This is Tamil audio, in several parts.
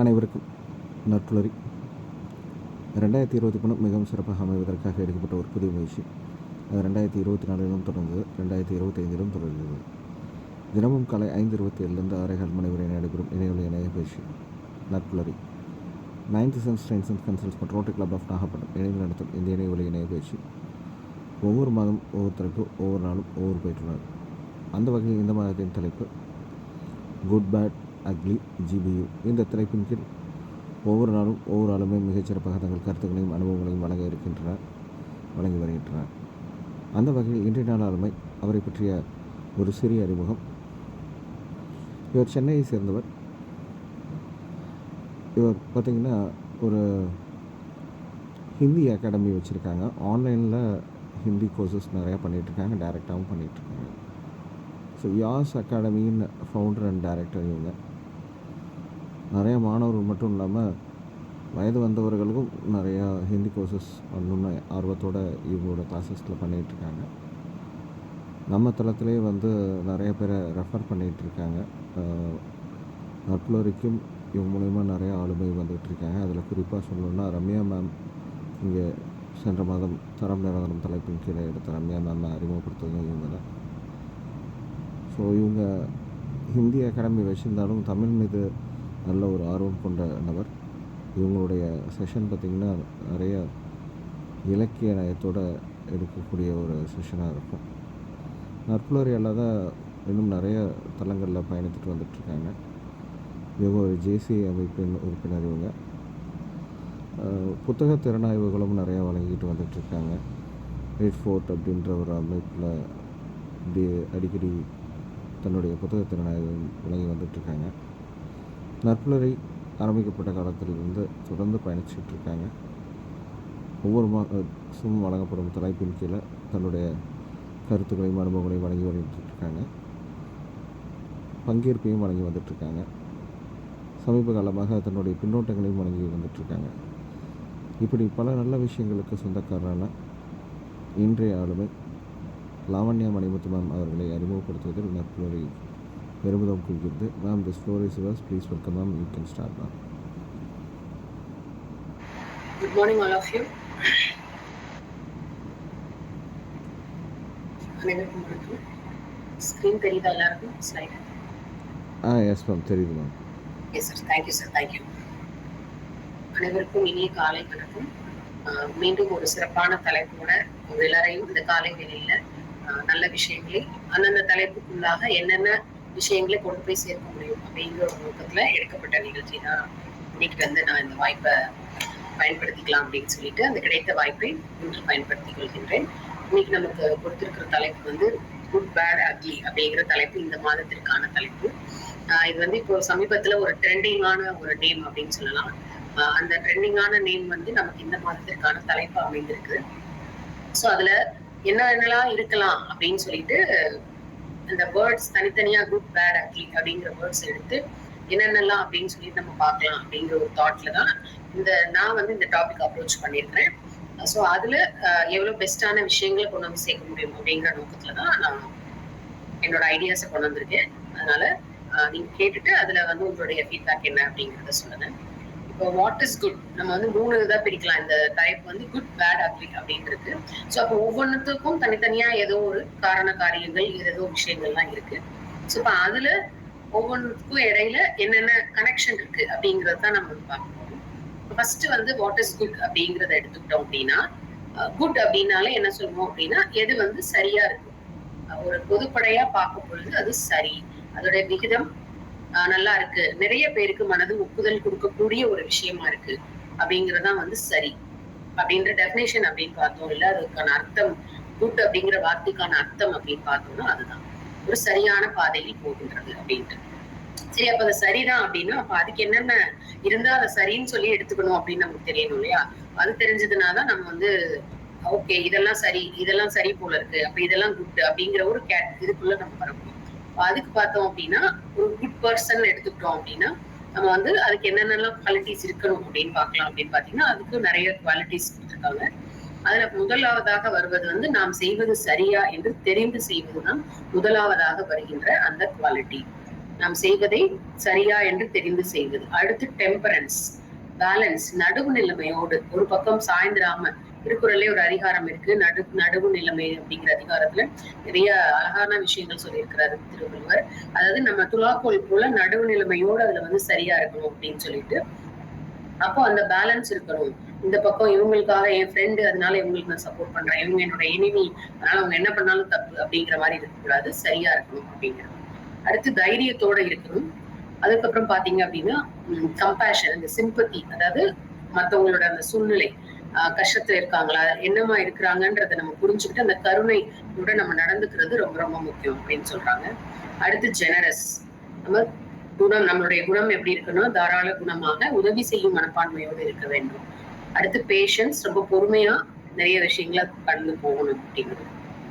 அனைவருக்கும் நட்புலரி 2023 மிகவும் சிறப்பாக அமைவதற்காக எடுக்கப்பட்ட ஒரு புதிய முயற்சி. அது 2024 தொடர்ந்தது, 2025 தொடர்ந்தது. தினமும் காலை 5:27 6:15 மணி வரை நடைபெறும் இணையவழி இணைய பயிற்சி நட்புலரி 9th சென்ஸ் ட்ரெயின்ஸ் அண்ட் கன்சல்ட்ஸ் மற்றும் ரோட்டரி கிளப் ஆஃப் நாகப்பட்டினம் இணைந்து நடத்தும் இந்த இணையவழி இணைய பயிற்சி ஒவ்வொரு மாதம் ஒவ்வொரு தலைப்பு, ஒவ்வொரு நாளும் ஒவ்வொரு பயிற்றுனர். அந்த வகையில் இந்த மாதத்தின் தலைப்பு குட் பேட் அக்லி GBU. இந்த தலைப்பின் கீழ் ஒவ்வொரு நாளும் ஒவ்வொரு ஆளுமே மிகச்சிறப்பாக தங்கள் கருத்துக்களையும் அனுபவங்களையும் வழங்கி வருகின்றனர். அந்த வகையில் இன்றைய நாள் ஆளுமை, அவரை பற்றிய ஒரு சிறிய அறிமுகம். இவர் சென்னையை சேர்ந்தவர். இவர் பார்த்திங்கன்னா ஒரு ஹிந்தி அகாடமி வச்சுருக்காங்க. ஆன்லைனில் ஹிந்தி கோர்சஸ் நிறையா பண்ணிகிட்ருக்காங்க, டைரெக்டாகவும் பண்ணிகிட்ருக்காங்க. ஸோ யாஸ் அகாடமியின் ஃபவுண்டர் அண்ட் டைரக்டர் இவங்க. நிறையா மாணவர்கள் மட்டும் இல்லாமல் வயது வந்தவர்களுக்கும் நிறையா ஹிந்தி கோர்சஸ் பண்ணணுன்னு ஆர்வத்தோடு இவங்களோட கிளாஸஸில் பண்ணிகிட்ருக்காங்க. நம்ம தளத்திலே நிறைய பேரை ரெஃபர் பண்ணிகிட்ருக்காங்க. நட்புலரிக்கும் இவங்க மூலயமா நிறையா ஆளுமை வந்துகிட்ருக்காங்க. அதில் குறிப்பாக சொல்லணுன்னா ரம்யா மேம், இங்கே சென்ற மாதம் தரம் நிரந்தரம் தலைப்பின் கீழே எடுத்த ரம்யா மேம் அறிமுகப்படுத்துவதும் இவங்க தான். ஸோ இவங்க ஹிந்தி அகாடமி வச்சுருந்தாலும் தமிழ் மீது நல்ல ஒரு ஆர்வம் கொண்ட நபர். இவங்களுடைய செஷன் பார்த்திங்கன்னா நிறைய இலக்கிய நயத்தோடு எடுக்கக்கூடிய ஒரு செஷனாக இருக்கும். நட்புலரி அல்லாத இன்னும் நிறைய தளங்களில் பயணித்துட்டு வந்துட்டுருக்காங்க. இவங்க ஒரு JC அமைப்பின் உறுப்பினர். இவங்க புத்தக திறனாய்வுகளும் நிறையா வழங்கிட்டு வந்துட்டுருக்காங்க. ரீட் ஃபோர்ட் அப்படின்ற ஒரு அமைப்பில் அடிக்கடி தன்னுடைய புத்தக திறனாய்வு வழங்கி வந்துட்டுருக்காங்க. நட்புலரி ஆரம்பிக்கப்பட்ட காலத்திலிருந்து தொடர்ந்து பயணிச்சுட்ருக்காங்க. ஒவ்வொரு மாதமும் வழங்கப்படும் தலைப்பின் கீழே தன்னுடைய கருத்துக்களையும் அனுபவங்களையும் வழங்கி வந்துட்டுருக்காங்க. பங்கேற்பையும் வழங்கி வந்துட்டுருக்காங்க. சமீப காலமாக தன்னுடைய பின்னோட்டங்களையும் வழங்கி வந்துட்டுருக்காங்க. இப்படி பல நல்ல விஷயங்களுக்கு சொந்தக்காரரான இன்றைய ஆளுமை லாவண்யா மணிமுத்து மேம் அவர்களை அறிமுகப்படுத்துவதில் நட்புலரி பெருமிதம் கொள்கிறது. Ma'am, this floor is yours. Please welcome ma'am. You can start ma'am. Good morning all of you. அனைவருக்கும் வணக்கம். ஸ்க்ரீன் தெரியுதா எல்லாருக்கும்? ஸ்லைட். எஸ் மேம், தெரியுது ma'am. Yes sir, thank you sir, thank you. அனைவருக்கும் இனிய காலை வணக்கம். மீண்டும் ஒரு சிறப்பான தலைப்போட உங்கள் எல்லாரையும் இந்த காலை வேளையில நல்ல விஷயங்களை அந்தந்த தலைப்புக்குள்ளாக என்னென்ன விஷயங்களை கொண்டு போய் சேர்க்க முடியும் அப்படிங்கிற ஒரு நோக்கத்துல எடுக்கப்பட்ட நிகழ்ச்சி தான். இன்னைக்கு நான் இந்த வாய்ப்பை பயன்படுத்திக்கலாம் அப்படின்னு சொல்லிட்டு அந்த கிடைத்த வாய்ப்பை இன்று பயன்படுத்திக் கொள்கின்றேன். இன்னைக்கு நமக்கு கொடுத்திருக்கிற தலைப்பு குட் பேட் அக்லி அப்படிங்கிற தலைப்பு இந்த மாதத்திற்கான தலைப்பு. இது இப்போ சமீபத்துல ஒரு ட்ரெண்டிங்கான ஒரு நேம் அப்படின்னு சொல்லலாம். அந்த ட்ரெண்டிங்கான நேம் நமக்கு இந்த மாதத்திற்கான தலைப்பு அமைந்திருக்கு. ஸோ அதுல என்னென்னலாம் இருக்கலாம் அப்படின்னு சொல்லிட்டு அந்த வேர்ட்ஸ் தனித்தனியா குட் பேட் அக்லி அப்படிங்கிற வேர்ட்ஸ் எடுத்து என்னென்னலாம் அப்படின்னு சொல்லிட்டு நம்ம பார்க்கலாம் அப்படிங்கிற ஒரு தாட்ல தான் நான் இந்த டாபிக் அப்ரோச் பண்ணியிருக்கிறேன். ஸோ அதுல எவ்வளவு பெஸ்டான விஷயங்களை கொண்டு வந்து சேர்க்க முடியும் அப்படிங்கிற நோக்கத்துல தான் நான் என்னோட ஐடியாஸை கொண்டு வந்திருக்கேன். அதனால நீங்க கேட்டுட்டு அதுல உங்களுடைய ஃபீட்பேக் என்ன அப்படிங்கிறத சொல்லுங்க. இப்போ வாட் இஸ் குட், நம்ம 3 இதாக பிரிக்கலாம். இந்த டைப் குட் பேட் அக்லி அப்படின்றது. ஸோ அப்போ ஒவ்வொன்றுத்துக்கும் தனித்தனியா ஏதோ ஒரு காரண காரியங்கள், ஏதோ விஷயங்கள்லாம் இருக்கு. ஸோ இப்போ அதுல ஒவ்வொன்றுக்கும் இடையில என்னென்ன கனெக்ஷன் இருக்கு அப்படிங்கறது தான் நம்ம பார்க்கணும். ஃபர்ஸ்ட் வாட் இஸ் குட் அப்படிங்கறத எடுத்துக்கிட்டோம் அப்படின்னா, குட் அப்படின்னாலே என்ன சொல்லுவோம் அப்படின்னா, எது சரியா இருக்கு, ஒரு பொதுப்படையா பார்க்கும் பொழுது அது சரி, அதோட விகிதம் நல்லா இருக்கு, நிறைய பேருக்கு மனது ஒப்புதல் கொடுக்கக்கூடிய ஒரு விஷயமா இருக்கு அப்படிங்கறதான் சரி அப்படின்ற டெஃபினேஷன் அப்படின்னு பார்த்தோம். இல்ல அதுக்கான அர்த்தம், குட் அப்படிங்கிற வார்த்தைக்கான அர்த்தம் அப்படின்னு பார்த்தோம்னா அதுதான் ஒரு சரியான பாதையில் போகின்றது அப்படின்ட்டு. சரி, அப்ப அது சரிதான் அப்படின்னா அப்ப அதுக்கு என்னென்ன இருந்தா அதை சரின்னு சொல்லி எடுத்துக்கணும் அப்படின்னு நமக்கு தெரியணும் இல்லையா? அது தெரிஞ்சதுனாதான் நம்ம ஓகே இதெல்லாம் சரி, இதெல்லாம் சரி போல இருக்கு, அப்ப இதெல்லாம் குட் அப்படிங்கிற ஒரு இதுக்குள்ள நம்ம வர முடியும். அதுக்கு பார்த்தோம் அப்படின்னா, ஒரு குட் பர்சன் எடுத்துக்கிட்டோம் அப்படின்னா நம்ம அதுக்கு என்னென்னலாம் குவாலிட்டிஸ் இருக்கணும் அப்படின்னு பார்க்கலாம். அப்படின்னு பாத்தீங்கன்னா அதுக்கு நிறைய குவாலிட்டிஸ் கொடுத்துருக்காங்க. அதுல முதலாவதாக வருவது நாம் செய்வது சரியா என்று தெரிந்து செய்வதுதான் முதலாவதாக வருகின்ற அந்த குவாலிட்டி. நாம் செய்வதை சரியா என்று தெரிந்து செய்வது. அடுத்து டெம்பரன்ஸ், பேலன்ஸ், நடுவு நிலைமையோடு, ஒரு பக்கம் சாய்ந்திராம. திருக்குறள்லே ஒரு அதிகாரம் இருக்கு, நடுவு நிலைமை அப்படிங்கிற அதிகாரத்துல நிறைய அழகான விஷயங்கள் சொல்லியிருக்கிறாரு திருவள்ளுவர். அதாவது நம்ம துலாக்கோல் போல நடுவு நிலைமையோடு அதுல வந்து சரியா இருக்கணும் அப்படின்னு சொல்லிட்டு, அப்போ அந்த பேலன்ஸ் இருக்கணும். இந்த பக்கம் இவங்களுக்காக என் ஃப்ரெண்டு, அதனால இவங்களுக்கு நான் சப்போர்ட் பண்றேன், இவங்க என்னோட எனிமி, அதனால அவங்க என்ன பண்ணாலும் தப்பு அப்படிங்கிற மாதிரி இருக்கக்கூடாது, சரியா இருக்கணும் அப்படிங்கிறது. அடுத்து தைரியத்தோட இருக்கணும். அதுக்கப்புறம் பாத்தீங்க அப்படின்னா கம்பேஷன், இந்த சிம்பத்தி, அதாவது மத்தவங்களோட அந்த சூழ்நிலை, கஷ்டத்துல இருக்காங்களா, என்னமா இருக்கிறாங்கன்றத நம்ம புரிஞ்சுக்கிட்டு அந்த கருணையோட நம்ம நடந்துக்கிறது ரொம்ப ரொம்ப முக்கியம் அப்படின்னு சொல்றாங்க. அடுத்து ஜெனரஸ், நம்ம குணம், நம்மளுடைய குணம் எப்படி இருக்கணும், தாராள குணமாக உதவி செய்யும் மனப்பான்மையோடு இருக்க வேண்டும். அடுத்து பேஷன்ஸ், ரொம்ப பொறுமையா நிறைய விஷயங்களை கடந்து போகணும் அப்படிங்கிறது.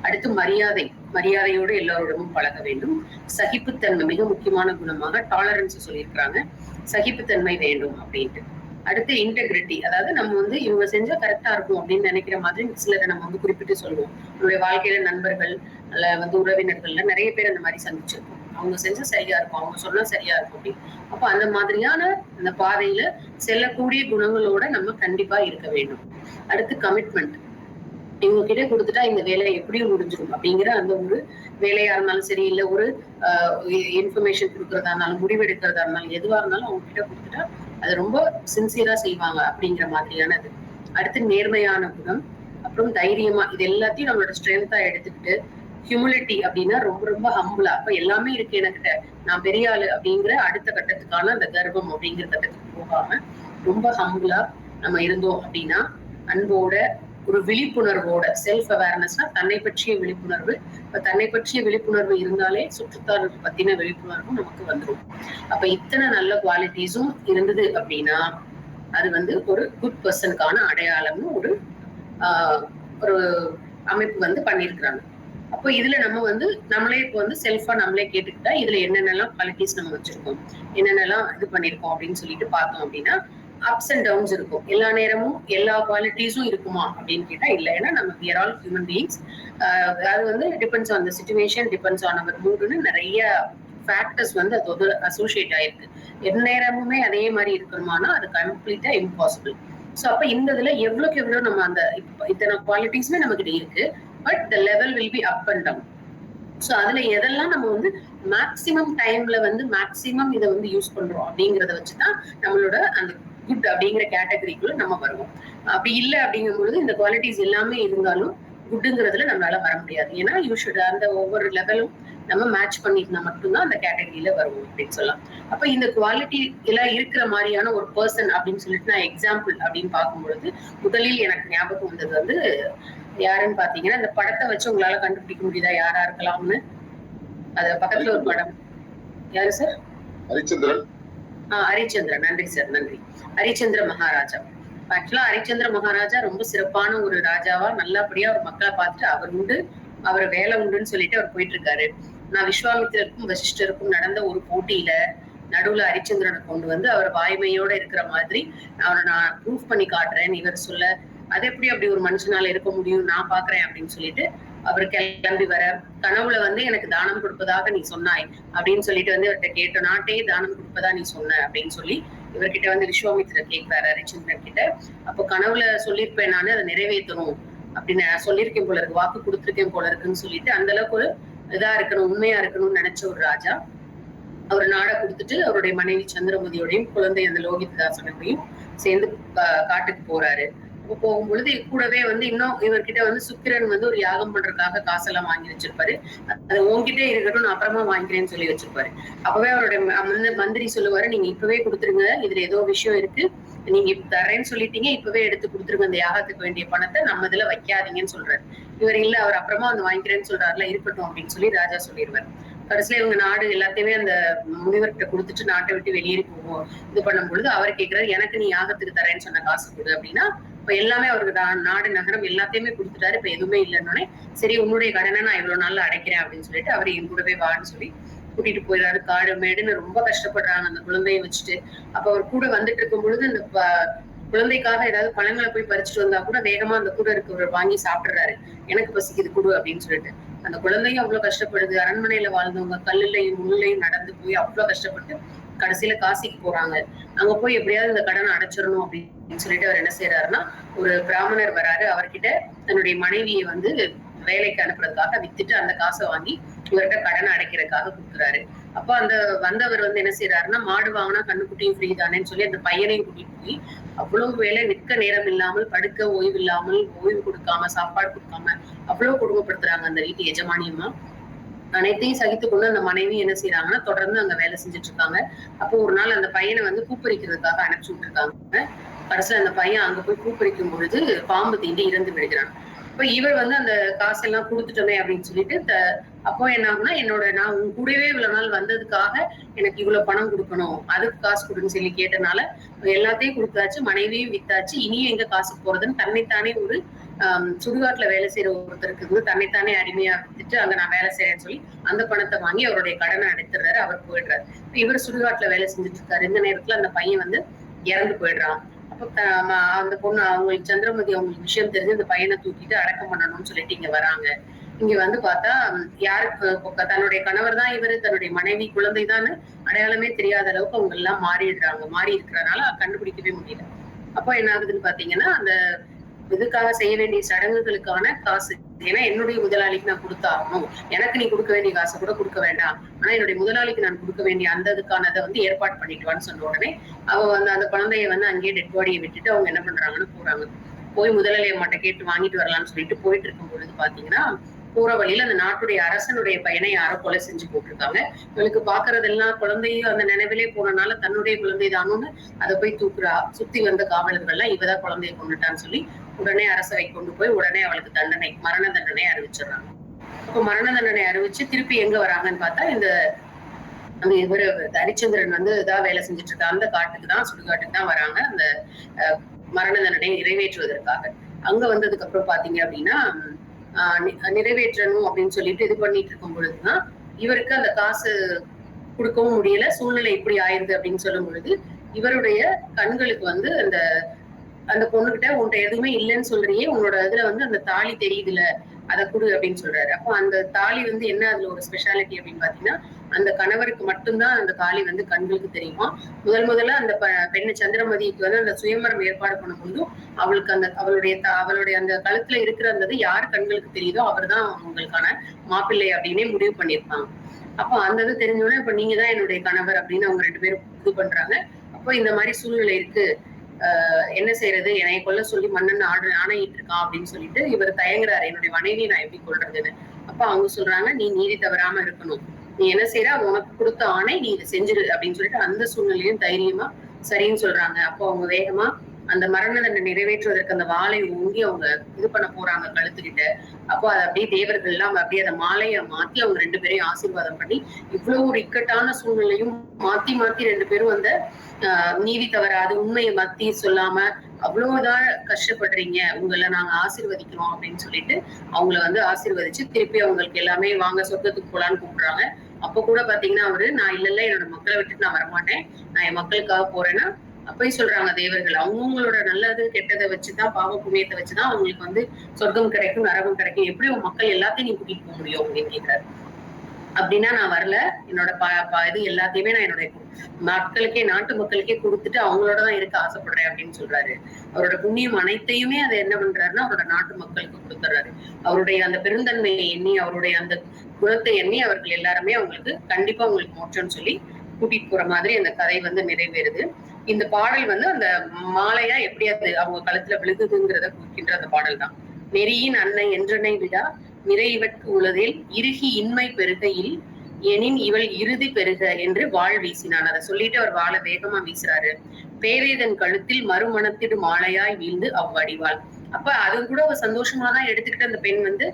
அடுத்து மரியாதை, மரியாதையோடு எல்லோரிடமும் பழக வேண்டும். சகிப்புத்தன்மை, மிக முக்கியமான குணமாக டாலரன்ஸ் சொல்லியிருக்கிறாங்க, சகிப்புத்தன்மை வேண்டும் அப்படின்ட்டு. அடுத்து இன்டெகிரிட்டி, அதாவது நம்ம வந்து இவங்க செஞ்சா கரெக்டா இருக்கும் அப்படின்னு நினைக்கிற மாதிரி சிலரை நம்ம வந்து குறிப்பிட்டு சொல்லுவோம். நம்மளுடைய வாழ்க்கையில நண்பர்கள் அல்ல வந்து உறவினர்கள்ல நிறைய பேர் அந்த மாதிரி சந்திச்சிருக்கோம். அவங்க செஞ்சா சரியா இருக்கும், அவங்க சொன்னா சரியா இருக்கும் அப்படின்னு. அப்ப அந்த மாதிரியான அந்த பாதையில செல்லக்கூடிய குணங்களோட நம்ம கண்டிப்பா இருக்க வேண்டும். அடுத்து கமிட்மெண்ட், இவங்க கிட்ட கொடுத்துட்டா இந்த வேலை எப்படியும் முடிஞ்சிடும் அப்படிங்கிற அந்த ஒரு வேலையா இருந்தாலும் சரி, இல்ல ஒரு இன்ஃபர்மேஷன் கொடுக்கறதா இருந்தாலும், முடிவெடுக்கிறதா இருந்தாலும், எதுவா இருந்தாலும் அவங்க கிட்ட கொடுத்துட்டா அது ரொம்ப சின்சியரா செய்வாங்க அப்படிங்கிற மாதிரியானது. அடுத்து நேர்மையான குணம், அப்புறம் தைரியமா, இது எல்லாத்தையும் நம்மளோட ஸ்ட்ரென்த்தா எடுத்துக்கிட்டு, ஹியூமிலிட்டி அப்படின்னா ரொம்ப ரொம்ப ஹம்பிளா, அப்ப எல்லாமே இருக்கு என்கிட்ட, நான் பெரிய ஆளு அப்படிங்கிற அடுத்த கட்டத்துக்கான அந்த கர்வம் அப்படிங்கிற கட்டத்துக்கு போகாம ரொம்ப ஹம்பிளா நம்ம இருந்தோம் அப்படின்னா, அன்போட, ஒரு விழிப்புணர்வோட, செல்ஃப் அவேர்னஸ்னா தன்னை பற்றிய விழிப்புணர்வு. இப்ப தன்னை பற்றிய விழிப்புணர்வு இருந்தாலே சுற்றுத்தார்கள் பத்தின விழிப்புணர்வும் நமக்கு வந்துடும். அப்ப இத்தனை நல்ல குவாலிட்டிஸும் இருந்தது அப்படின்னா அது வந்து ஒரு குட் பர்சனுக்கான அடையாளம்னு ஒரு ஒரு அமைப்பு வந்து பண்ணியிருக்கிறாங்க. அப்போ இதுல நம்ம வந்து நம்மளே இப்போ வந்து செல்ஃபா நம்மளே கேட்டுக்கிட்டா இதுல என்னென்னலாம் குவாலிட்டிஸ் நம்ம வச்சிருக்கோம், என்னென்னலாம் இது பண்ணிருக்கோம் அப்படின்னு சொல்லிட்டு பார்த்தோம் அப்படின்னா அப்ஸ் அண்ட் டவுன்ஸ் இருக்கும். எல்லா நேரமும் எல்லா குவாலிட்டிஸும் இருக்குமா அப்படின்னு கேட்டா இல்லை. ஏன்னா நம்ம we are all human beings. அது வந்து depends on the situation, depends on அவர் மூடுன்னு நிறைய ஃபேக்டர்ஸ் வந்து அதோட அசோசியேட் ஆயிருக்கு. எந்நேரமுமே அதே மாதிரி இருக்கணுமானா அது கம்ப்ளீட்டா இம்பாசிபிள். ஸோ அப்ப இந்த இதுல எவ்வளவுக்கு எவ்வளவு நம்ம அந்த இத்தனை குவாலிட்டிஸ்மே நம்ம கிட்ட இருக்கு, but the level will be up and down. So அதுல எதெல்லாம் நம்ம வந்து மேக்சிமம் டைம்ல வந்து மேக்சிமம் இதை வந்து யூஸ் பண்றோம் அப்படிங்கிறத வச்சுதான் நம்மளோட அந்த குட் அப்படிங்கிற கேட்டகரிக்குள்ள நம்ம வருவோம். அப்படி இல்லை அப்படிங்கும் பொழுது இந்த குவாலிட்டிஸ் எல்லாமே இருந்தாலும் குட்டுங்கிறதுல நம்மளால வர முடியாது. ஏன்னா யூ ஷுட் அந்த ஒவ்வொரு லெவலும் நம்ம மேட்ச் பண்ணிருந்தா மட்டும்தான் அந்த கேட்டகரியில வருவோம் அப்படின்னு சொல்லலாம். அப்ப இந்த குவாலிட்டி எல்லாம் இருக்கிற மாதிரியான ஒரு பர்சன் அப்படின்னு சொல்லிட்டு நான் எக்ஸாம்பிள் அப்படின்னு பார்க்கும்பொழுது முதலில் எனக்கு ஞாபகம் வந்தது வந்து யாருன்னு பாத்தீங்கன்னா, இந்த படத்தை வச்சு உங்களால கண்டுபிடிக்க முடியுதா யாரா இருக்கலாம்னு? அது பக்கத்துல ஒரு படம். யாரு சார்? ஹரிச்சந்திரன். ஹரிச்சந்திரன், நன்றி சார், நன்றி. ஹரிச்சந்திர மகாராஜா. ஆக்சுவலா ஹரிச்சந்திர மகாராஜா ரொம்ப சிறப்பான ஒரு ராஜாவா நல்லபடியா ஒரு மக்களை பார்த்துட்டு அவர் உண்டு, அவர் வேலை உண்டுன்னு சொல்லிட்டு அவர் போயிட்டு இருக்காரு. நான் விஸ்வாமித்திரருக்கும் வசிஷ்டருக்கும் நடந்த ஒரு போட்டியில நடுவுல ஹரிச்சந்திரனை கொண்டு வந்து அவர் வாய்மையோட இருக்கிற மாதிரி அவரை நான் ப்ரூஃப் பண்ணி காட்டுறேன்னு இவர் சொல்ல, அது எப்படி அப்படி ஒரு மனுஷனால இருக்க முடியும், நான் பாக்குறேன் அப்படின்னு சொல்லிட்டு அவர் கிளம்பி வர, கனவுல வந்து எனக்கு தானம் கொடுப்பதாக நீ சொன்னாய் அப்படின்னு சொல்லிட்டு வந்து இவர்கிட்ட கேட்ட, நாட்டையே தானம் கொடுப்பதா நீ சொன்ன அப்படின்னு சொல்லி இவர்கிட்ட வந்து விஸ்வாமித்திரர் கேட்கிறாரு ஹரிச்சந்திரன் கிட்ட. அப்போ கனவுல சொல்லியிருப்பேன் நானு, அதை நிறைவேற்றணும் அப்படின்னு சொல்லியிருக்கேன் போல இருக்கு, வாக்கு கொடுத்துருக்கேன் போல இருக்குன்னு சொல்லிட்டு அந்த அளவுக்கு ஒரு இதா இருக்கணும், உண்மையா இருக்கணும்னு நினைச்ச ஒரு ராஜா அவர் நாடை கொடுத்துட்டு அவருடைய மனைவி சந்திரமதியோடையும் குழந்தை அந்த லோகிதாசனையும் சேர்ந்து காட்டுக்கு போறாரு. போகும் பொழுது கூடவே வந்து இன்னும் இவர்கிட்ட வந்து சுக்கிரன் வந்து ஒரு யாகம் பண்றதுக்காக காசெல்லாம் வாங்கி வச்சிருப்பாரு. அது உங்ககிட்டே இருக்கட்டும், நான் அப்புறமா வாங்கிக்கிறேன்னு சொல்லி வச்சிருப்பாரு. அப்பவே அவருடைய மந்திரி சொல்லுவாரு, நீங்க இப்பவே கொடுத்துருங்க, இதுல ஏதோ விஷயம் இருக்கு, நீங்க தரேன்னு சொல்லிட்டீங்க, இப்பவே எடுத்து கொடுத்துருங்க, அந்த யாகத்துக்கு வேண்டிய பணத்தை நம்ம இதுல வைக்காதீங்கன்னு சொல்றாரு. இவர் இல்ல, அவர் அப்புறமா வந்து வாங்கிக்கிறேன்னு சொல்றாருல, இருக்கட்டும் அப்படின்னு சொல்லி ராஜா சொல்லிடுவாரு. கடைசியில இவங்க நாடு எல்லாத்தையுமே அந்த முனிவர்கிட்ட கொடுத்துட்டு நாட்டை விட்டு வெளியேறி போவோம் இது பண்ணும் பொழுது அவர் கேட்கிறாரு, எனக்கு நீ யாகத்துக்கு தரேன்னு சொன்ன காசு கொடு அப்படின்னா, இப்ப எல்லாமே அவருக்கு நாடு நகரம் எல்லாத்தையுமே கொடுத்துட்டாரு, இப்ப எதுவுமே இல்லைன்னொடனே சரி உன்னுடைய கடனை நான் இவ்வளவு நாள்ல அடைக்கிறேன் அப்படின்னு சொல்லிட்டு அவர் என் கூடவே வான்னு சொல்லி கூட்டிட்டு போயிடாரு. காடு மேடுன்னு ரொம்ப கஷ்டப்படுறாங்க அந்த குழந்தைய வச்சுட்டு. அப்ப அவர் கூட வந்துட்டு இருக்கும் பொழுது இந்த குழந்தைக்காக ஏதாவது பழங்களை போய் பறிச்சுட்டு வந்தா கூட வேகமா அந்த கூட இருக்கிறவர் வாங்கி சாப்பிடுறாரு. எனக்கு பசிக்குது குடு அப்படின்னு சொல்லிட்டு. அந்த குழந்தையும் அவ்வளவு கஷ்டப்படுது. அரண்மனையில வாழ்ந்தவங்க கல்லுலையும் முள்ளையும் நடந்து போய் அவ்வளவு கஷ்டப்பட்டு கடைசியில காசிக்கு போறாங்க. அங்க போய் எப்படியாவது இந்த கடனை அடைச்சிடணும் அப்படின்னு சொல்லிட்டு அவர் என்ன செய்யறாருன்னா, ஒரு பிராமணர் வராரு. அவர்கிட்ட தன்னுடைய மனைவியை வந்து வேலைக்கு அனுப்புறதுக்காக வித்துட்டு அந்த காசை வாங்கி இவர்கிட்ட கடனை அடைக்கிறதுக்காக கொடுக்குறாரு. அப்ப அந்த வந்தவர் வந்து என்ன செய்யறாருன்னா, மாடு வாங்கினா கண்ணுக்குட்டியும் ஃப்ரீ தானேன்னு சொல்லி அந்த பையனையும் கூட்டிட்டு போய் அவ்வளவு வேலை, நிற்க நேரம் இல்லாமல், படுக்க ஓய்வு இல்லாமல், ஓய்வு கொடுக்காம, சாப்பாடு கொடுக்காம அவ்வளவு கொடுமைப்படுத்துறாங்க அந்த வீட்டு எஜமானியமா. அனைத்தையும் சகித்துக் கொண்டு அந்த மனைவி என்ன செய்யறாங்கன்னா தொடர்ந்து அங்க வேலை செஞ்சுட்டு இருக்காங்க. அப்போ ஒரு நாள் அந்த பையனை வந்து பூப்பறிக்கிறதுக்காக அனுப்பிச்சு விட்டுருக்காங்க. கடைசியில அந்த பையன் அங்க போய் பூப்பறிக்கும் பொழுது பாம்பு தீண்டி இறந்து விடுகிறான். இப்ப இவர் வந்து அந்த காசெல்லாம் கொடுத்துட்டோமே அப்படின்னு சொல்லிட்டு அப்போ என்ன ஆகுனா, நான் உங்க கூடவே இவ்வளவு நாள் வந்ததுக்காக எனக்கு இவ்வளவு பணம் கொடுக்கணும், அதுக்கு காசு கொடுன்னு சொல்லி கேட்டனால எல்லாத்தையும் கொடுத்தாச்சு, மனைவியும் வித்தாச்சு, இனியும் எங்க காசு போறதுன்னு தன்னைத்தானே ஒரு சுடுகாட்டுல வேலை செய்யற ஒருத்தருக்கு வந்து தன்னைத்தானே அடிமையா வித்துட்டு அங்க நான் வேலை செய்யறேன்னு சொல்லி அந்த பணத்தை வாங்கி அவருடைய கடனை அடைத்துறாரு. அவர் போயிடுறாரு. இவர் சுடுகாட்டுல வேலை செஞ்சுட்டு இருக்காரு. இந்த நேரத்துல அந்த பையன் வந்து இறந்து போயிடுறான். அப்ப அந்த பொண்ணு அவங்களுக்கு சந்திரமதி அவங்களுக்கு விஷயம் தெரிஞ்சு அந்த பையனை தூக்கிட்டு அடக்கம் பண்ணணும்னு சொல்லிட்டு இங்க வராங்க. இங்க வந்து பார்த்தா யாருக்கு தன்னுடைய கணவர் தான் இவரு, தன்னுடைய மனைவி குழந்தைதான்னு அடையாளமே தெரியாத அளவுக்கு அவங்க எல்லாம் மாறி இருக்கிறனால கண்டுபிடிக்கவே முடியல. அப்போ என்ன ஆகுதுன்னு பாத்தீங்கன்னா, அந்த இதுக்காக செய்ய வேண்டிய சடங்குகளுக்கான காசு, ஏன்னா என்னுடைய முதலாளிக்கு நான் கொடுத்தாகணும், எனக்கு நீ கொடுக்க வேண்டிய காசை கூட கொடுக்க வேண்டாம், ஆனா என்னுடைய முதலாளிக்கு நான் கொடுக்க வேண்டிய அந்த இதுக்கானதை வந்து ஏற்பாடு பண்ணிட்டுவான்னு சொன்ன உடனே அவ வந்து அந்த குழந்தைய வந்து அங்கேயே டெட் பாடியை விட்டுட்டு அவங்க என்ன பண்றாங்கன்னு போறாங்க. போய் முதலாளி அம்மாட்ட கேட்டு வாங்கிட்டு வரலாம்னு சொல்லிட்டு போயிட்டு இருக்கும் பொழுது பாத்தீங்கன்னா, போற வழியில அந்த நாட்டுடைய அரசனுடைய பையனை யாரோ கொலை செஞ்சு போட்டிருக்காங்க. இவளுக்கு பாக்குறதெல்லாம் குழந்தையும் அந்த நினைவிலே போனனால தன்னுடைய குழந்தை தானும்னு அதை போய் தூக்குறா. சுத்தி வந்த காவலர்கள்லாம் இவதான் குழந்தைய கொண்டுட்டான்னு சொல்லி உடனே அரசவை கொண்டு போய் உடனே அவளுக்கு மரண தண்டனை அறிவிச்சிடுறாங்க. அப்ப மரண தண்டனை அறிவிச்சு திருப்பி எங்க வராங்கன்னு பார்த்தா, இந்த இவரு ஹரிச்சந்திரன் வந்து இதா வேலை செஞ்சுட்டு இருக்க அந்த காட்டுக்கு தான், சுடுகாட்டுக்கு தான் வராங்க அந்த மரண தண்டனை நிறைவேற்றுவதற்காக. அங்க வந்ததுக்கு அப்புறம் பாத்தீங்க அப்படின்னா, நிறைவேற்றணும் அப்படின்னு சொல்லிட்டு இது பண்ணிட்டு இருக்கும் பொழுதுதான் இவருக்கு அந்த காசு கொடுக்கவும் முடியல, சூழ்நிலை இப்படி ஆயிருது அப்படின்னு சொல்லும் பொழுது இவருடைய கண்களுக்கு வந்து அந்த பொண்ணுகிட்ட உன்கிட்ட எதுவுமே இல்லைன்னு சொல்றியே, உன்னோட இதுல வந்து அந்த தாலி தெரியுதுல, அதை கொடு அப்படின்னு சொல்றாரு. அப்போ அந்த தாலி வந்து என்ன அதுல ஒரு ஸ்பெஷாலிட்டி அப்படின்னு பாத்தீங்கன்னா, அந்த கணவருக்கு மட்டும்தான் அந்த தாலி வந்து கண்களுக்கு தெரியுமா. முதல்ல அந்த பெண்ணு சந்திரமதிக்கு வந்து அந்த சுயமரம் ஏற்பாடு பண்ணும்போதும் அவளுக்கு அவளுடைய அந்த கழுத்துல இருக்கிற அந்த யார் கண்களுக்கு தெரியுதோ அவர் தான் உங்களுக்கான மாப்பிள்ளை அப்படின்னே முடிவு பண்ணியிருப்பாங்க. அப்போ அந்த இது தெரிஞ்சோடனே இப்ப நீங்க தான் என்னுடைய கணவர் அப்படின்னு அவங்க 2 பேரும் இது பண்றாங்க. அப்போ இந்த மாதிரி சூழ்நிலை இருக்கு, என்ன செய்யறது, என்னை கொல்ல சொல்லி மன்னன் ஆணையிட்டு இருக்கான் அப்படின்னு சொல்லிட்டு இவர் தயங்குறாரு, என்னுடைய மனைவியை நான் எப்படி கொல்றதுன்னு. அப்ப அவங்க சொல்றாங்க, நீ நீதி தவறாம இருக்கணும், நீ என்ன செய்யற, உனக்கு கொடுத்த ஆணை நீ இதை செஞ்சிரு அப்படின்னு சொல்லிட்டு அந்த சூழ்நிலையும் தைரியமா சரின்னு சொல்றாங்க. அப்போ அவங்க வேகமா அந்த மரண தண்டனை நிறைவேற்றுவதற்கு அந்த வாளை ஓங்கி அவங்க இது பண்ண போறாங்க கழுத்துக்கிட்ட. அப்போ அதை அப்படியே தேவர்கள் எல்லாம் அப்படியே அந்த மாலையை மாத்தி அவங்க 2 பேரையும் ஆசீர்வாதம் பண்ணி, இவ்வளவு ஒரு இக்கட்டான சூழ்நிலையும் மாத்தி 2 பேரும் அந்த நீதி தவறாது உண்மையை மாத்தி சொல்லாம அவ்வளவுதான் கஷ்டப்படுறீங்க, உங்களை நாங்க ஆசீர்வதிக்கிறோம் அப்படின்னு சொல்லிட்டு அவங்கள வந்து ஆசீர்வதிச்சு திருப்பி அவங்களுக்கு எல்லாமே வாங்க சொர்க்கத்துக்கு போலான்னு கூப்பிடுறாங்க. அப்ப கூட பாத்தீங்கன்னா அவரு, நான் இல்ல என்னோட மக்களை விட்டுட்டு நான் வரமாட்டேன், நான் என் மக்களுக்காக போறேன்னா அப்பயும் சொல்றாங்க தேவர்கள், அவங்களோட நல்லது கெட்டதை வச்சுதான், பாவ புண்ணியத்தை வச்சுதான் அவங்களுக்கு வந்து சொர்க்கம் கிடைக்கும், நரகம் கிடைக்கும், எப்படி உன் மக்கள் எல்லாத்தையும் நீ கூட்டிட்டு போக முடியும் அப்படின்னு கேட்கிறாரு. அப்படின்னா நான் வரல, என்னோட இது எல்லாத்தையுமே நான் என்னுடைய மக்களுக்கே, நாட்டு மக்களுக்கே கொடுத்துட்டு அவங்களோடதான் இருக்க ஆசைப்படுறேன் அப்படின்னு சொல்றாரு. அவரோட புண்ணியம் அனைத்தையுமே அதை என்ன பண்றாருன்னா அவரோட நாட்டு மக்களுக்கு கொடுத்துறாரு. அவருடைய அந்த பெருந்தன்மையை எண்ணி, அவருடைய அந்த குணத்தை எண்ணி அவர்கள் எல்லாருமே அவங்களுக்கு கண்டிப்பா உங்களுக்கு மோட்சம்னு சொல்லி கூட்டிட்டு போற மாதிரி அந்த கதை வந்து நிறைவேறுது. இந்த பாடல் வந்து அந்த மாலையா எப்படி அது அவங்க கழுத்துல விழுகுதுங்கிறத குறிக்கின்ற அந்த பாடல் தான். நெறியின் அன்னை என்றனை விடா நிறைவற்கு உளதில் இறுகி இன்மை பெருகையில் எனின் இவள் இறுதி பெருக என்று வாழ் வீசினான். அதை சொல்லிட்டு அவர் வாழை வேகமா வீசுறாரு. பேரேதன் கழுத்தில் மறுமணத்திடு மாலையாய் வீழ்ந்து அவ்வடிவாள். அப்ப அது கூட ஒரு சந்தோஷமா தான் எடுத்துக்கிட்டு அந்த பெண் வந்து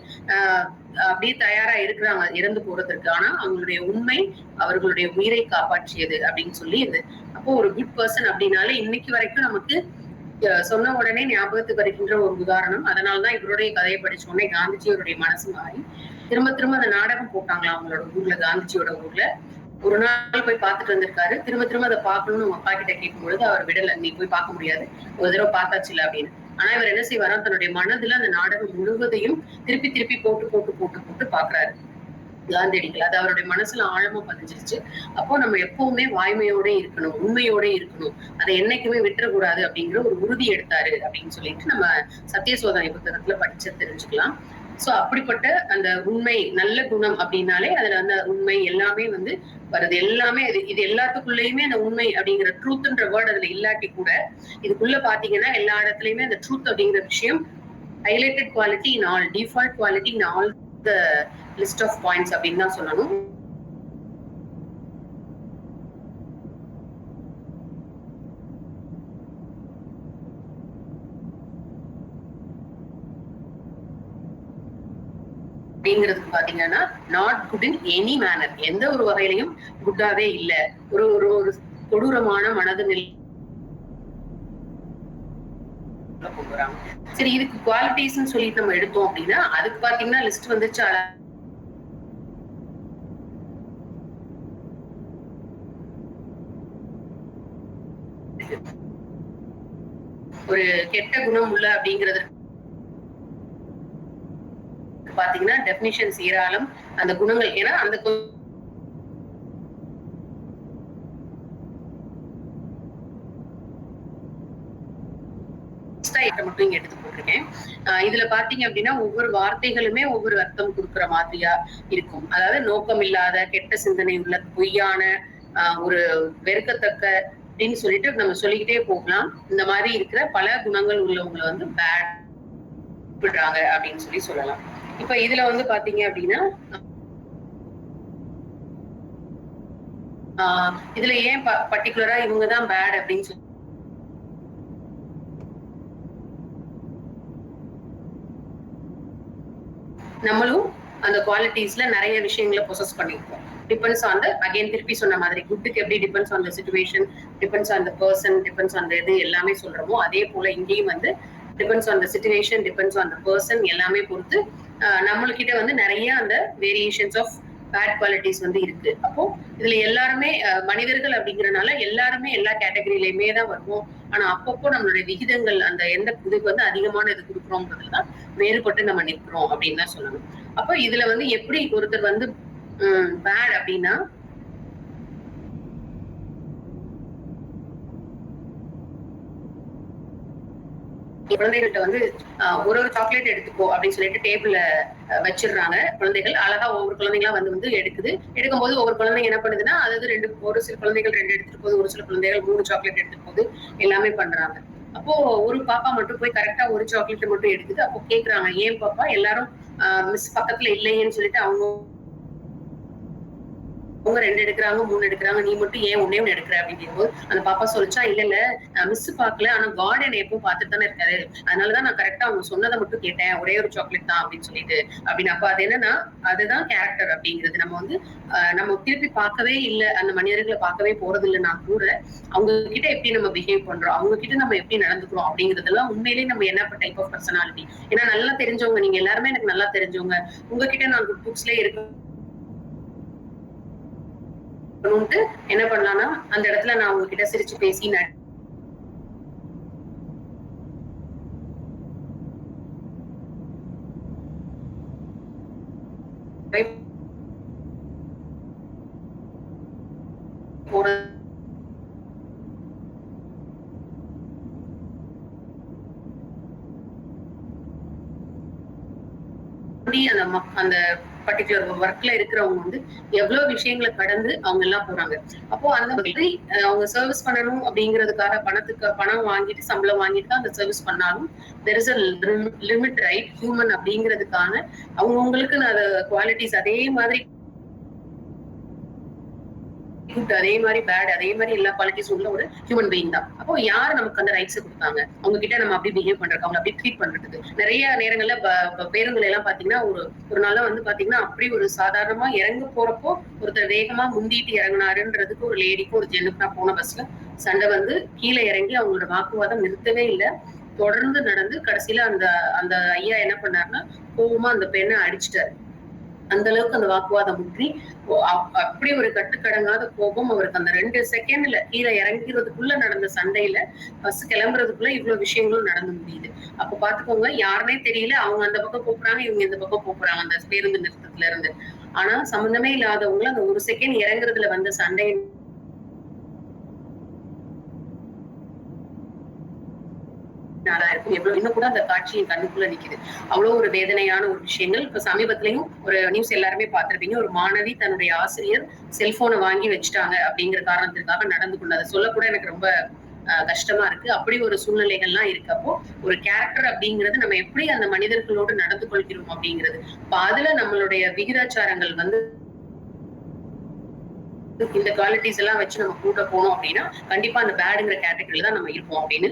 அப்படியே தயாரா இருக்கிறாங்க இறந்து போறதற்கு. ஆனா அவங்களுடைய உண்மை அவர்களுடைய உயிரை காப்பாற்றியது அப்படின்னு சொல்லி இது. அப்போ ஒரு குட் பர்சன் அப்படின்னாலே இன்னைக்கு வரைக்கும் நமக்கு சொன்ன உடனே ஞாபகத்துக்கு வருகின்ற ஒரு உதாரணம். அதனாலதான் இவருடைய கதையை படிச்ச உடனே காந்திஜியோருடைய மனசு மாறி திரும்ப அந்த நாடகம் போட்டாங்களா அவங்களோட ஊர்ல, காந்திஜியோட ஊர்ல. ஒரு நாள் போய் பார்த்துட்டு வந்திருக்காரு. திரும்ப திரும்ப அதை பார்க்கணும்னு உங்க அப்பா கிட்ட கேட்கும்பொழுது அவர் விடல. நீ போய் பார்க்க முடியாது. ஒரு தடவை பார்த்தாச்சுல்ல அப்படின்னு. ஆனா இவர் என்ன செய்வாரா, தன்னுடைய மனதுல அந்த நாடகம் முழுவதையும் திருப்பி திருப்பி போட்டு போட்டு போட்டு போட்டு பாக்குறாரு. காந்தியடிகள் அது அவருடைய மனசுல ஆழமா பதிஞ்சிருச்சு. அப்போ நம்ம எப்பவுமே வாய்மையோட இருக்கணும், உண்மையோட இருக்கணும், அதை என்னைக்குமே விட்டுறக்கூடாது அப்படிங்கிற ஒரு உறுதி எடுத்தாரு அப்படின்னு சொல்லிட்டு நம்ம சத்திய சோதனை புத்தகத்துல படிச்சு தெரிஞ்சுக்கலாம். சோ அப்படிப்பட்ட அந்த உண்மை நல்ல குணம் அப்படின்னாலே அதுல அந்த உண்மை எல்லாமே வந்து வருது. எல்லாமே இது எல்லாத்துக்குள்ளயுமே அந்த உண்மை அப்படிங்கிற ட்ரூத்ன்ற வேர்ட் அதுல இல்லாட்டி கூட இதுக்குள்ள பாத்தீங்கன்னா எல்லா இடத்துலயுமே அந்த ட்ரூத் அப்படிங்கிற விஷயம் highlighted quality in all, default quality in all the list of points அப்படின்னு தான் சொல்லணும். அப்படிங்கிறதுக்கு பாத்தீங்கன்னா not good in any manner, எந்த ஒரு வகையிலையும் குட்டாவே இல்ல. ஒரு ஒரு ஒரு கொடூரமான மனது நிலை கொண்டு வராங்க. சரி, இதுக்கு குவாலிட்டிஸ்ன்னு சொல்லிட்டு நம்ம எடுத்தோம் அப்படின்னா அதுக்கு பாத்தீங்கன்னா லிஸ்ட் வந்துச்சு. ஒரு கெட்ட குணம் உள்ள அப்படிங்கிறது பாத்தீங்கன்னா டெபினிஷன்ஸ் ஏராளம். அந்த குணங்கள் ஏன்னா அந்த மட்டும் இங்க எடுத்து போட்டிருக்கேன். இதுல பாத்தீங்க அப்படின்னா ஒவ்வொரு வார்த்தைகளுமே ஒவ்வொரு அர்த்தம் கொடுக்குற மாதிரியா இருக்கும். அதாவது நோக்கம் இல்லாத, கெட்ட சிந்தனை உள்ள, பொய்யான, ஒரு வெறுக்கத்தக்க அப்படின்னு சொல்லிட்டு நம்ம சொல்லிக்கிட்டே போகலாம். இந்த மாதிரி இருக்கிற பல குணங்கள் உள்ளவங்களை வந்து பேட் விடுறாங்க அப்படின்னு சொல்லலாம். இப்ப இதுல வந்து பாத்தீங்க அப்படின்னா இதுல ஏன் பர்டிகுலரா இவங்கதான் பேட் அப்படின்னு சொல்லி நம்மளும் அந்த குவாலிட்டிஸ்ல நிறைய விஷயங்களை பொசஸ் பண்ணிருக்கோம். டிபெண்ட்ஸ் ஆன் த அகைன் திருப்பி சொன்ன மாதிரி குட்டுக்கு எப்படி depends on the situation, depends on the person, depends on த இது எல்லாமே சொல்றோமோ அதே போல இங்கேயும் வந்து depends on the situation, depends on the person எல்லாமே பொறுத்து நம்மளுக்கிட்ட வந்து நிறைய அந்த வேரியேஷன்ஸ் ஆஃப் பேட் குவாலிட்டிஸ் வந்து இருக்கு. அப்போ இதுல எல்லாருமே மனிதர்கள் அப்படிங்கறதுனால எல்லாருமே எல்லா கேட்டகரியிலயுமே தான் வருவோம். ஆனா அப்பப்போ நம்மளுடைய விகிதங்கள் அந்த எந்த இதுக்கு வந்து அதிகமான இது கொடுக்குறோம்ன்றதுதான் வேறுபட்டு நம்ம நிற்கிறோம் அப்படின்னு தான் சொல்லணும். அப்போ இதுல வந்து எப்படி ஒருத்தர் வந்து பேட் அப்படின்னா குழந்தைகள்கிட்ட வந்து ஒரு சாக்லேட் எடுத்துக்கோ அப்படின்னு சொல்லிட்டு டேபிள்ல வச்சிடுறாங்க. குழந்தைகள் அழகா ஒவ்வொரு குழந்தைங்களா வந்து எடுக்குது. எடுக்கும்போது ஒவ்வொரு குழந்தைங்க என்ன பண்ணுதுன்னா அதாவது ஒரு சில குழந்தைகள் 2 எடுத்துட்டு போகுது, ஒரு சில குழந்தைகள் 3 சாக்லேட் எடுத்துட்டு போகுது, எல்லாமே பண்றாங்க. அப்போ ஒரு பாப்பா மட்டும் போய் கரெக்டா ஒரு சாக்லேட் மட்டும் எடுக்குது. அப்போ கேக்குறாங்க, ஏன் பாப்பா எல்லாரும் மிஸ் பக்கத்துல இல்லையேன்னு சொல்லிட்டு அவங்க 2 எடுக்கிறாங்க, 3 எடுக்கிறாங்க, நீ மட்டும் ஏன் ஒண்ணே 1 எடுக்கிற அப்படின்னு கேட்கும்போது அந்த பாப்பா சொல்லிச்சா, இல்ல மிஸ் பாக்கல, ஆனா காட் என்னை எப்பவும் பார்த்துட்டு தானே இருக்காரு, அதனாலதான் நான் கரெக்டா அவங்க சொன்னதை மட்டும் கேட்டேன், ஒரே ஒரு சாக்லேட் தான் அப்படின்னு சொல்லிட்டு அப்படின்னு. அப்ப அது என்னன்னா அதுதான் கேரக்டர் அப்படிங்கிறது. நம்ம வந்து நம்ம திருப்பி பார்க்கவே இல்லை, அந்த மனிதர்களை பார்க்கவே போறது இல்லைன்னா கூட அவங்க கிட்ட எப்படி நம்ம பிஹேவ் பண்றோம், அவங்க கிட்ட நம்ம எப்படி நடந்துக்கிறோம் அப்படிங்கறதெல்லாம் உண்மையிலேயே நம்ம என்ன டைப் ஆஃப் பர்சனாலிட்டி. ஏன்னா நல்லா தெரிஞ்சவங்க நீங்க எல்லாருமே எனக்கு நல்லா தெரிஞ்சவங்க, உங்ககிட்ட நான் குட் புக்ஸ்லயே இருக்கு என்ன பண்ணலாம்னா அந்த இடத்துல நான் உங்ககிட்ட சிரிச்சு பேசி அந்த பர்டிகுலர் ஒர்க்ல இருக்கிறவங்க வந்து எவ்வளவு விஷயங்களை கடந்து அவங்க எல்லாம் போறாங்க. அப்போ அந்த மாதிரி அவங்க சர்வீஸ் பண்ணணும் அப்படிங்கிறதுக்காக பணம் வாங்கிட்டு சம்பளம் வாங்கிட்டு தான் அந்த சர்வீஸ் பண்ணாலும் there is a limit, right? Human அப்படிங்கிறதுக்கான அவங்கவுங்களுக்கு குவாலிட்டிஸ் அதே மாதிரி அதே மாதிரி பேட் அதே மாதிரி எல்லா குவாலிட்டிஸ் உள்ள ஒரு ஹியூமன் பீயிங் தான். அப்போ யார் நமக்கு அந்த ரைட்ஸ் கொடுத்தாங்க? அவங்க கிட்ட நம்ம அப்படி பிஹேவ் பண்றதுக்கு, அவங்க அப்படி ட்ரீட் பண்றதுக்கு நிறைய நேரங்கள்ல பேருந்துல எல்லாம் பாத்தீங்கன்னா ஒரு நாள வந்து பாத்தீங்கன்னா அப்படி ஒரு சாதாரணமா இறங்க போறப்போ ஒருத்தர் வேகமா முந்திட்டு இறங்கினாருன்றதுக்கு ஒரு லேடிக்கும் ஒரு ஜென்னுக்கு நான் போன பஸ்ல சண்டை வந்து கீழே இறங்கி அவங்களோட வாக்குவாதம் நிறுத்தவே இல்லை, தொடர்ந்து நடந்து கடைசியில அந்த அந்த ஐயா என்ன பண்ணாருன்னா கோவமா அந்த பெண்ணை அடிச்சுட்டாரு. அந்த அளவுக்கு அந்த வாக்குவாதம் முற்றி அப்படி ஒரு கட்டுக்கடங்காத கோபம் அவருக்கு அந்த 2 செகண்ட்ல கீழே இறங்கிறதுக்குள்ள நடந்த சண்டையில பஸ் கிளம்புறதுக்குள்ள இவ்வளவு விஷயங்களும் நடந்து முடியுது. அப்ப பாத்துக்கோங்க, யாருன்னே தெரியல, அவங்க அந்த பக்கம் போறாங்க, இவங்க இந்த பக்கம் போறாங்க அந்த பேருந்து நிறுத்தத்துல இருந்து. ஆனா சம்பந்தமே இல்லாதவங்க அந்த 1 செகண்ட் இறங்குறதுல வந்த சண்டை இருக்கும். எவ்வளவு இன்னும் கூட அந்த காட்சி என் கண்ணுக்குள்ள நிக்குது. அவ்வளவு ஒரு வேதனையான ஒரு விஷயங்கள். இப்ப சமீபத்திலயும் ஒரு நியூஸ் எல்லாருமே பார்த்திருப்பீங்க. ஒரு மாணவி தன்னுடைய ஆசிரியர் செல்போனை வாங்கி வச்சுட்டாங்க அப்படிங்கிற காரணத்திற்காக நடந்து கொண்டு அதை சொல்லக்கூட எனக்கு ரொம்ப கஷ்டமா இருக்கு. அப்படி ஒரு சூழ்நிலைகள்லாம் இருக்கப்போ ஒரு கேரக்டர் அப்படிங்கிறது நம்ம எப்படி அந்த மனிதர்களோடு நடந்து கொள்கிறோம் அப்படிங்கிறது. இப்ப அதுல நம்மளுடைய விகிதாச்சாரங்கள் வந்து இந்த குவாலிட்டிஸ் எல்லாம் வச்சு நம்ம கூட்ட போனோம் அப்படின்னா கண்டிப்பா அந்த பேடுங்கிற கேட்டகரியில தான் நம்ம இருப்போம் அப்படின்னு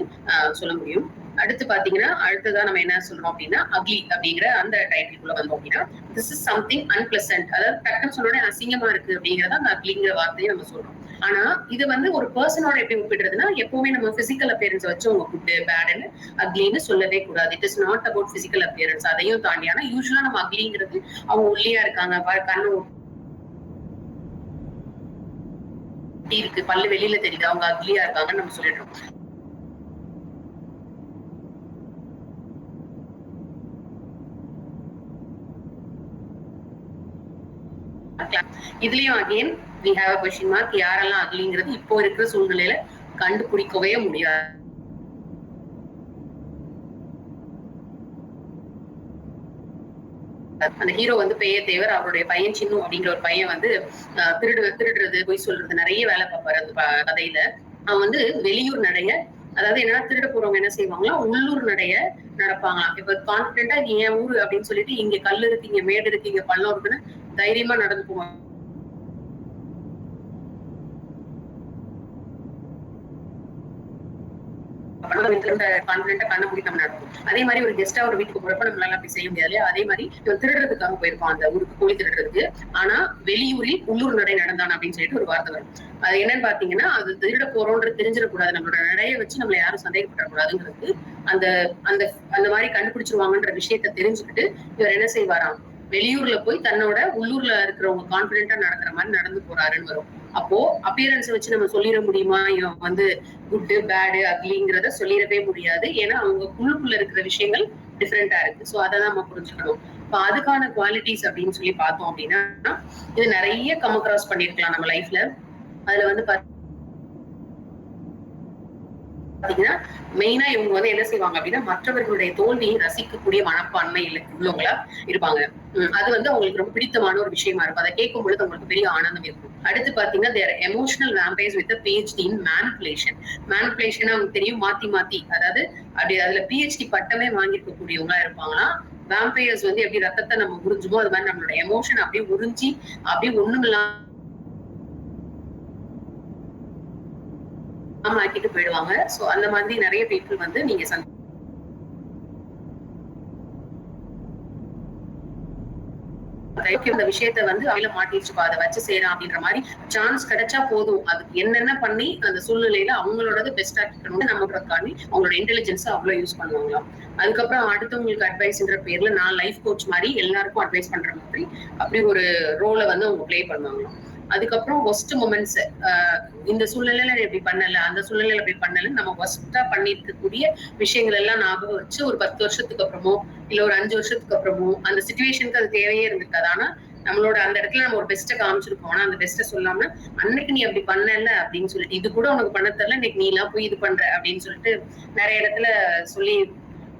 சொல்ல முடியும். அடுத்து பாத்தீங்கன்னா அடுத்ததான் நம்ம என்ன சொல்றோம் அப்படின்னா அக்லி அப்படிங்கிற அந்த டைட்டிலுக்குள்ள வந்தோம் அப்படின்னா திஸ் இஸ் சம்திங் அன்பிளசன்ட், அதாவது டக்குன்னு சொன்னோட அசிங்கமா இருக்கு அப்படிங்கறத அந்த அக்லிங்கிற வார்த்தையை நம்ம சொல்றோம். ஆனா இது வந்து ஒரு பர்சனோட எப்படி ஒப்பிடுறதுன்னா எப்பவுமே நம்ம பிசிக்கல் அப்பியரன்ஸ் வச்சு உங்க குட் பேடுன்னு அக்லின்னு சொல்லவே கூடாது. It is not about physical appearance. அதையும் தாண்டி ஆனா யூஸ்வலா நம்ம அக்லிங்கிறது அவங்க ஒல்லியா இருக்காங்க, கண்ணு இருக்கு, பல்லு வெளியில தெரியுது, அவங்க அக்லியா இருக்காங்கன்னு நம்ம சொல்லிடுறோம். இதுலயும் again we have a question mark. யாரெல்லாம் அக்லிங்கிறது இப்போ இருக்கிற சூழ்நிலையில கண்டுபிடிக்கவே முடியாது. அந்த ஹீரோ வந்து பெரிய தேவர், அவருடைய பையன் சின்னு அப்படிங்கிற ஒரு பையன் வந்து திருடுறது, பொய் சொல்றது நிறைய வேலை பார்ப்பாரு அந்த கதையில. அவன் வந்து வெளியூர் நடைய, அதாவது என்னன்னா திருட போறவங்க என்ன செய்வாங்களா உள்ளூர் நடைய நடப்பாங்களாம். இப்ப கான்பிடென்டா இது என் ஊரு அப்படின்னு சொல்லிட்டு இங்க கல் இருக்கு, இங்க மேடு இருக்கு, இங்க பள்ளம் இருக்குன்னு தைரியமா நடந்து போவாங்க. அதே மாதிரி ஒரு கெஸ்டா ஒரு வீட்டுக்கு போறப்ப நம்மளால அப்படி செய்ய முடியாது. அதே மாதிரி திருடுறதுக்காக போயிருப்பான் அந்த ஊருக்கு, கோழி திருடுறதுக்கு. ஆனா வெளியூரில் உள்ளூர் நடை நடந்தான் அப்படின்னு சொல்லிட்டு ஒரு வார்த்தை வரும். அது என்னன்னு பாத்தீங்கன்னா அது திருட போறோன்றது தெரிஞ்சிடக்கூடாது, நம்மளோட நடையை வச்சு நம்மள யாரும் சந்தேகப்படக்கூடாதுங்கிறது அந்த அந்த அந்த மாதிரி கண்டுபிடிச்சிருவாங்கன்ற விஷயத்த தெரிஞ்சுக்கிட்டு இவர் என்ன செய்வாராம், வெளியூர்ல போய் தன்னோட உள்ளூர்ல இருக்கிறவங்க கான்பிடென்டா நடக்கிற மாதிரி நடந்து போறாருன்னு வரும். அப்போ அப்பியரன்ஸ் வச்சு நம்ம சொல்லிட முடியுமா இவன் வந்து குட் பேடு அக்லிங்கிறத சொல்லிடவே முடியாது. ஏன்னா அவங்க உள்ளுக்குள்ள இருக்கிற விஷயங்கள் டிஃப்ரெண்டா இருக்கு. சோ அதை நம்ம புரிஞ்சுக்கணும். இப்ப அதுக்கான குவாலிட்டிஸ் அப்படின்னு சொல்லி பார்த்தோம் அப்படின்னா இது நிறைய கம் அக்ராஸ் பண்ணிருக்கலாம் நம்ம லைஃப்ல. அதுல வந்து பாத்தீங்கன்னா மெயினா இவங்க வந்து என்ன செய்வாங்க அப்படின்னா மற்றவர்களுடைய தோல்வியை ரசிக்கக்கூடிய மனப்பான்மை உள்ளவங்களா இருப்பாங்க. அது வந்து அவங்களுக்கு ரொம்ப பிடித்தமான ஒரு விஷயமா இருக்கும். அதை கேட்கும் பொழுது அவங்களுக்கு பெரிய ஆனந்தம் இருக்கும். அடுத்து பாத்தீங்கன்னா they're emotional vampires with PhD in manipulation. Manipulation அவங்களுக்கு தெரியும், மாத்தி மாத்தி, அதாவது அப்படி அதுல PhD பட்டமே வாங்கியிருக்க கூடியவங்களா இருப்பாங்களாம். வேம்பையர்ஸ் வந்து எப்படி ரத்தத்தை நம்ம உறிஞ்சுமோ அது மாதிரி நம்மளோட எமோஷன் அப்படியே உறிஞ்சி அப்படியே ஒண்ணும் இல்லாம ஆக்கிட்டு போயிடுவாங்க. சோ அந்த மாதிரி நிறைய பீப்புள் வந்து நீங்க இந்த விஷயத்த வந்து அவையில மாட்டிடுச்சுப்பா, அதை வச்சு செய்யறான் அப்படின்ற மாதிரி சான்ஸ் கிடைச்சா போதும். அதுக்கு என்னென்ன பண்ணி அந்த சூழ்நிலையில அவங்களோட பெஸ்டா இருக்கணும்னு நம்மளுக்காண்டி அவங்களோட இன்டெலிஜென்ஸ் அவ்வளவு யூஸ் பண்ணுவாங்களாம். அதுக்கப்புறம் அடுத்தவங்களுக்கு அட்வைஸ்ன்ற பேர்ல நான் லைஃப் கோச் மாதிரி எல்லாருக்கும் அட்வைஸ் பண்ற மாதிரி அப்படி ஒரு ரோலை வந்து அவங்க பிளே பண்ணுவாங்களாம். அதுக்கப்புறம் ஒஸ்ட் மொமெண்ட்ஸ், இந்த சூழ்நிலையில இப்படி பண்ணல, அந்த சூழ்நிலையில இப்படி பண்ணல, நம்ம ஒஸ்டா பண்ணிருக்கக்கூடிய விஷயங்கள் எல்லாம் ஞாபகம் வச்சு ஒரு 10 வருஷத்துக்கு அப்புறமோ இல்ல ஒரு 5 வருஷத்துக்கு அப்புறமோ அந்த சிச்சுவேஷனுக்கு அது தேவையே இருந்திருக்காது. ஆனா நம்மளோட அந்த இடத்துல நம்ம ஒரு பெஸ்ட்டை காமிச்சிருக்கோம். ஆனா அந்த பெஸ்ட்டை சொல்லாம அன்னைக்கு நீ அப்படி பண்ணல அப்படின்னு சொல்லிட்டு இது கூட உனக்கு பண்ண தெரியல, இன்னைக்கு நீ எல்லாம் போய் இது பண்ற அப்படின்னு சொல்லிட்டு நிறைய இடத்துல சொல்லி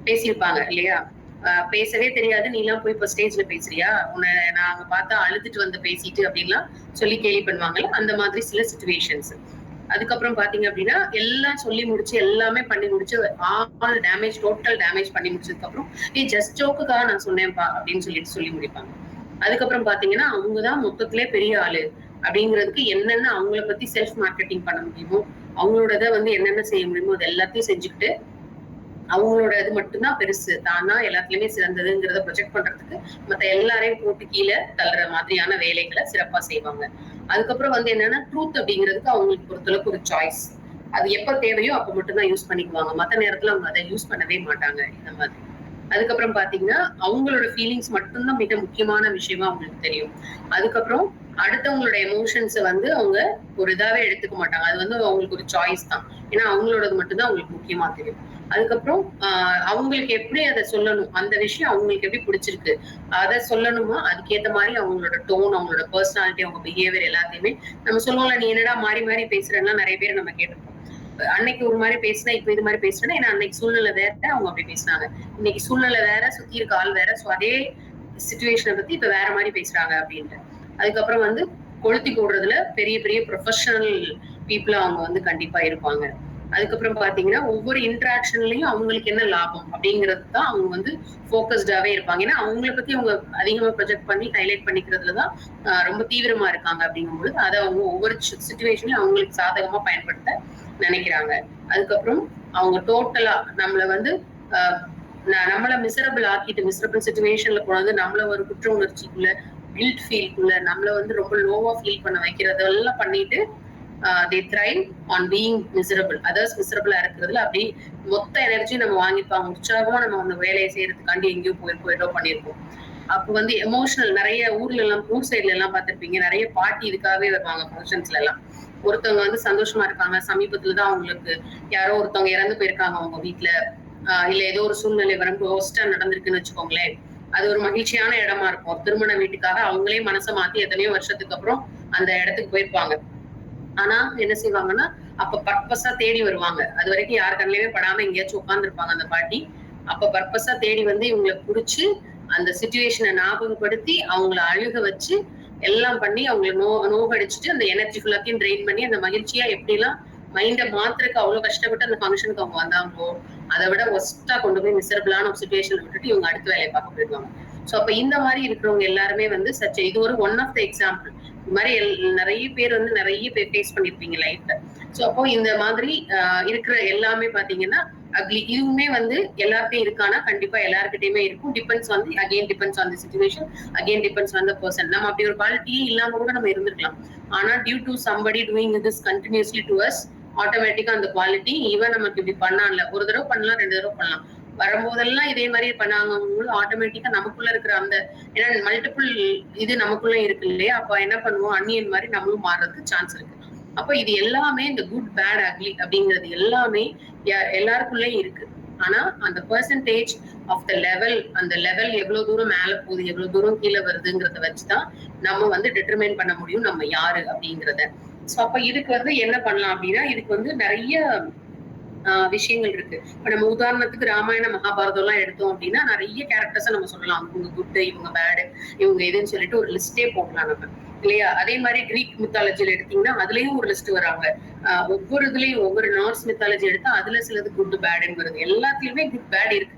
பேசியிருப்பாங்க இல்லையா. பேசவே தெரியாது, நீ எல்லாம் போய் இப்ப ஸ்டேஜ்ல பேசுறியா, உன்னை நாங்க பார்த்தா அழுதுட்டு வந்து பேசிட்டு அப்படின்லாம் சொல்லி கேள்வி பண்ணுவாங்கல்ல, அந்த மாதிரி சில சிச்சுவேஷன்ஸ். அதுக்கப்புறம் பாத்தீங்க அப்படின்னா எல்லாம் சொல்லி முடிச்சு எல்லாமே பண்ணி முடிச்சு ஆல் டேமேஜ், டோட்டல் டேமேஜ் பண்ணி முடிச்சதுக்கு அப்புறம் ஜஸ்ட் ஜோக்குக்காக நான் சொன்னேன்ப்பா அப்படின்னு சொல்லிட்டு சொல்லி முடிப்பாங்க. அதுக்கப்புறம் பாத்தீங்கன்னா அவங்கதான் மொத்தத்திலே பெரிய ஆளு அப்படிங்கிறதுக்கு என்னென்ன அவங்கள பத்தி செல்ஃப் மார்க்கெட்டிங் பண்ண முடியுமோ, அவங்களோட வந்து என்னென்ன செய்ய முடியுமோ அது எல்லாத்தையும் செஞ்சுக்கிட்டு அவங்களோட இது மட்டும்தான் பெருசு, தானா எல்லாத்துலயுமே சிறந்ததுங்கிறத ப்ரொஜெக்ட் பண்றதுக்கு மத்த எல்லாரையும் போட்டு கீழே தள்ளுற மாதிரியான வேலைகளை சிறப்பா செய்வாங்க. அதுக்கப்புறம் வந்து என்னன்னா ட்ரூத் அப்படிங்கிறதுக்கு அவங்களுக்கு பொறுத்தளவுக்கு ஒரு சாய்ஸ். அது எப்ப தேவையோ அப்ப மட்டும்தான் யூஸ் பண்ணிக்குவாங்க. மத்த நேரத்துல அவங்க அதை யூஸ் பண்ணவே மாட்டாங்க. இந்த மாதிரி அதுக்கப்புறம் பாத்தீங்கன்னா அவங்களோட ஃபீலிங்ஸ் மட்டும்தான் மிக முக்கியமான விஷயமா அவங்களுக்கு தெரியும். அதுக்கப்புறம் அடுத்தவங்களோட எமோஷன்ஸை வந்து அவங்க ஒரு இதாவே எடுத்துக்க மாட்டாங்க. அது வந்து அவங்களுக்கு ஒரு சாய்ஸ் தான். ஏன்னா அவங்களோடது மட்டும்தான் அவங்களுக்கு முக்கியமா தெரியும். அதுக்கப்புறம் அவங்களுக்கு எப்படி அதை சொல்லணும், அந்த விஷயம் அவங்களுக்கு எப்படி பிடிச்சிருக்கு அதை சொல்லணுமா, அதுக்கேத்த மாதிரி அவங்களோட டோன், அவங்களோட பர்சனாலிட்டி, அவங்க பிஹேவியர் எல்லாத்தையுமே நம்ம சொல்லுவோம்ல, நீ என்னடா மாறி மாறி பேசுறேன்னா நிறைய பேர் நம்ம கேட்டிருப்போம். அன்னைக்கு ஒரு மாதிரி பேசினா இப்ப இது மாதிரி பேசுறேன்னா, ஏன்னா அன்னைக்கு சூழ்நிலை வேற, அவங்க அப்படி பேசினாங்க. இன்னைக்கு சூழ்நிலை வேற, சுத்தி இருக்க ஆள் வேற. சோ அதே சிச்சுவேஷனை பத்தி இப்ப வேற மாதிரி பேசுறாங்க அப்படின்ட்டு. அதுக்கப்புறம் வந்து கொளுத்தி போடுறதுல பெரிய பெரிய ப்ரொஃபஷனல் பீப்புளா அவங்க வந்து கண்டிப்பா இருப்பாங்க. அதுக்கப்புறம் பாத்தீங்கன்னா ஒவ்வொரு இன்டராக்ஷன்லயும் அவங்களுக்கு என்ன லாபம் அப்படிங்கிறது தான் அவங்க வந்து போக்கஸ்டாவே இருப்பாங்க. ஏன்னா அவங்கள பத்தி அவங்க அதிகமா ப்ரொஜெக்ட் பண்ணி ஹைலைட் பண்ணிக்கிறதுலதான் ரொம்ப தீவிரமா இருக்காங்க. அப்படிங்கும்போது அதை அவங்க ஒவ்வொரு சிச்சுவேஷனையும் அவங்களுக்கு சாதகமா பயன்படுத்த நினைக்கிறாங்க. அதுக்கப்புறம் அவங்க டோட்டலா நம்மள வந்து நம்மள மிசரபிள் ஆக்கிட்டு, மிசரபிள் சிச்சுவேஷன்ல கொண்டு நம்மள ஒரு குற்ற உணர்ச்சிக்குள்ள, கில்ட் ஃபீல்குள்ள, நம்மள வந்து ரொம்ப லோவா ஃபீல் பண்ண வைக்கிறதெல்லாம் பண்ணிட்டு they thrive on being miserable. Others மிசரபிளா இருக்கிறதுல அப்படி மொத்த எனர்ஜி நம்ம வாங்கிப்பாங்க. உற்சாகமா நம்ம அந்த வேலையை செய்யறதுக்காண்டி எங்கேயோ போயிட்டோ பண்ணிருப்போம். அப்ப வந்து எமோஷனல் நிறைய ஊர்ல எல்லாம், ஊர் சைட்ல எல்லாம் பார்த்திருப்பீங்க, நிறைய பாட்டி இதுக்காகவே வருவாங்க ஃபங்க்ஷன்ஸ்ல எல்லாம். ஒருத்தவங்க வந்து சந்தோஷமா இருக்காங்க, சமீபத்துலதான் அவங்களுக்கு யாரோ ஒருத்தவங்க இறந்து போயிருக்காங்க அவங்க வீட்டுல, இல்ல ஏதோ ஒரு சூழ்நிலை ரொம்ப ஒஸ்டா நடந்திருக்குன்னு வச்சுக்கோங்களேன். அது ஒரு மகிழ்ச்சியான இடமா இருக்கும். திருமண வீட்டுக்காக அவங்களே மனசை மாத்தி எத்தனையோ வருஷத்துக்கு அப்புறம் அந்த இடத்துக்கு போயிருப்பாங்க. ஆனா என்ன செய்வாங்கன்னா அப்ப பர்பஸா தேடி வருவாங்க. அது வரைக்கும் யாரு கண்ணிலுமே படாம எங்கேயாச்சும் உட்கார்ந்து இருப்பாங்க அந்த பாட்டி. அப்ப பர்பஸா தேடி வந்து இவங்களை புடிச்சு அந்த சிச்சுவேஷனை ஞாபகப்படுத்தி அவங்கள அழுக வச்சு எல்லாம் பண்ணி அவங்களை நோகடிச்சுட்டு அந்த எனர்ஜி ஃபுல்லாத்தையும் ட்ரெயின் பண்ணி அந்த மகிழ்ச்சியா எப்படி எல்லாம் மைண்டை மாத்திரக்கு அவ்வளவு கஷ்டப்பட்டு அந்த ஃபங்க்ஷனுக்கு அவங்க வந்தாங்களோ அதை விட ஒஸ்டா கொண்டு போய் மிசரபிளான ஒரு சிச்சுவேஷன் விட்டுட்டு இவங்க அடுத்த வேலையை பார்க்க போயிடுவாங்க. சோ அப்ப இந்த மாதிரி இருக்கிறவங்க எல்லாருமே வந்து இது ஒரு ஒன் ஆஃப் த எக்ஸாம்பிள். இந்த மாதிரி நிறைய பேர் வந்து நிறைய பேர் ஃபேஸ் பண்ணிருப்பீங்க லைஃப்ல. சோ அப்போ இந்த மாதிரி இருக்கிற எல்லாமே பாத்தீங்கன்னா அக்லி. இதுவுமே வந்து எல்லார்ட்டையும் இருக்கானா, கண்டிப்பா எல்லார்கிட்டயுமே இருக்கும். டிபெண்ட்ஸ் வந்து again depends on the situation, again depends on the person. நம்ம அப்படி ஒரு குவாலிட்டியே இல்லாம கூட நம்ம இருந்திருக்கலாம். ஆனா due to somebody doing this continuously to us, ஆட்டோமேட்டிக்கா அந்த குவாலிட்டி இவன் நமக்கு இப்படி பண்ணான்ல, ஒரு தடவை பண்ணலாம், 2 தடவை பண்ணலாம், வரும்போதெல்லாம் இதே மாதிரி பண்ணாங்க, ஆட்டோமேட்டிக்கா நமக்குள்ள இருக்கிற அந்த, ஏன்னா மல்டிபிள் இது நமக்குள்ள இருக்கு இல்லையா, அப்ப என்ன பண்ணுவோம், அந்நியன் மாதிரி நம்மளும் மாறுறதுக்கு சான்ஸ் இருக்கு. அப்ப இது எல்லாமே இந்த குட் பேட் அக்லி அப்படிங்கிறது எல்லாமே எல்லாருக்குள்ளயும் இருக்கு. ஆனா அந்த பெர்சன்டேஜ் ஆஃப் த லெவல், அந்த லெவல் எவ்வளவு தூரம் மேல போகுது, எவ்வளவு தூரம் கீழே வருதுங்கிறத வச்சுதான் நம்ம வந்து டிட்டர்மைன் பண்ண முடியும் நம்ம யாரு அப்படிங்கிறத. சோ அப்ப இதுக்கு வந்து என்ன பண்ணலாம் அப்படின்னா, இதுக்கு வந்து நிறைய விஷயங்கள் இருக்கு. இப்ப நம்ம உதாரணத்துக்கு ராமாயண மகாபாரதம் எல்லாம் எடுத்தோம் அப்படின்னா நிறைய கேரக்டர்ஸை நம்ம சொல்லலாம். இவங்க குட், இவங்க பேடு, இவங்க எதுன்னு சொல்லிட்டு ஒரு லிஸ்டே போடலாம் நம்ம, இல்லையா? அதே மாதிரி கிரீக் மித்தாலஜில எடுத்தீங்கன்னா அதுலயும் ஒரு லிஸ்ட் வராங்க. ஒவ்வொரு இதுலயும் ஒவ்வொரு நார்ஸ் மித்தாலஜி எடுத்தா அதுல சிலது குட் பேடுன்னு வருது. எல்லாத்துலயுமே குட் பேட் இருக்கு,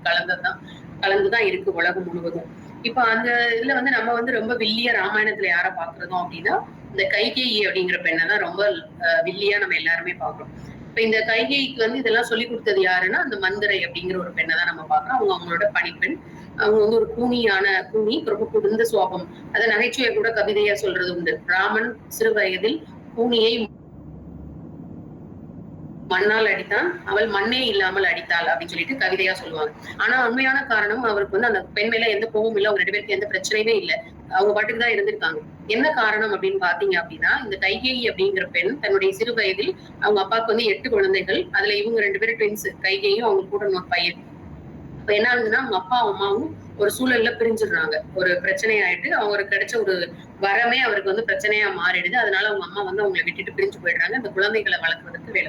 கலந்துதான் இருக்கு உலகம் முழுவதும். இப்ப அந்த இதுல வந்து நம்ம வந்து ரொம்ப வில்லியா ராமாயணத்துல யார பாக்குறோம் அப்படின்னா இந்த கைகேயி அப்படிங்கிற பெண்ணை தான் ரொம்ப வில்லியா நம்ம எல்லாருமே பாக்குறோம். இப்ப இந்த கைகேயிக்கு வந்து இதெல்லாம் சொல்லி கொடுத்தது யாருன்னா அந்த மந்திரை அப்படிங்கிற ஒரு பெண்ணை தான் நம்ம பாக்குறோம். அவங்களோட பணிப்பெண். அவங்க வந்து ஒரு கூனி, ரொம்ப குடுந்த சுவாபம். அதை நகைச்சுவையை கூட கவிதையா சொல்றது உண்டு. ராமன் சிறு வயதில் கூனியை மண்ணால் அடித்தான், அவள் மண்ணே இல்லாமல் அடித்தாள் அப்படின்னு சொல்லிட்டு கவிதையா சொல்லுவாங்க. ஆனா உண்மையான காரணம், அவருக்கு வந்து அந்த பெண் மேல எந்த கோபமும் இல்லை, அவங்க 2 பேருக்கு எந்த பிரச்சனையுமே இல்லை, அவங்க பாட்டுக்கு தான் இருந்திருக்காங்க. என்ன காரணம் அப்படின்னு பாத்தீங்க அப்படின்னா, இந்த கைகேயி அப்படிங்கிற பெண் தன்னுடைய சிறு வயதில், அவங்க அப்பாவுக்கு வந்து 8 குழந்தைகள், அதுல இவங்க 2 பேரும் ட்வின்ஸ், கைகேயும் அவங்க கூட ஒரு பையன். இப்ப என்ன ஆகுதுன்னா அவங்க அப்பா அம்மாவும் ஒரு சூழல்ல பிரிஞ்சிடுறாங்க. ஒரு பிரச்சனை ஆயிட்டு அவங்களுக்கு கிடைச்ச ஒரு வரமே அவருக்கு வந்து பிரச்சனையா மாறிடுது. அதனால அவங்க அம்மா வந்து அவங்களை விட்டுட்டு பிரிஞ்சு போயிடுறாங்க. அந்த குழந்தைகளை வளர்க்கறதுக்கு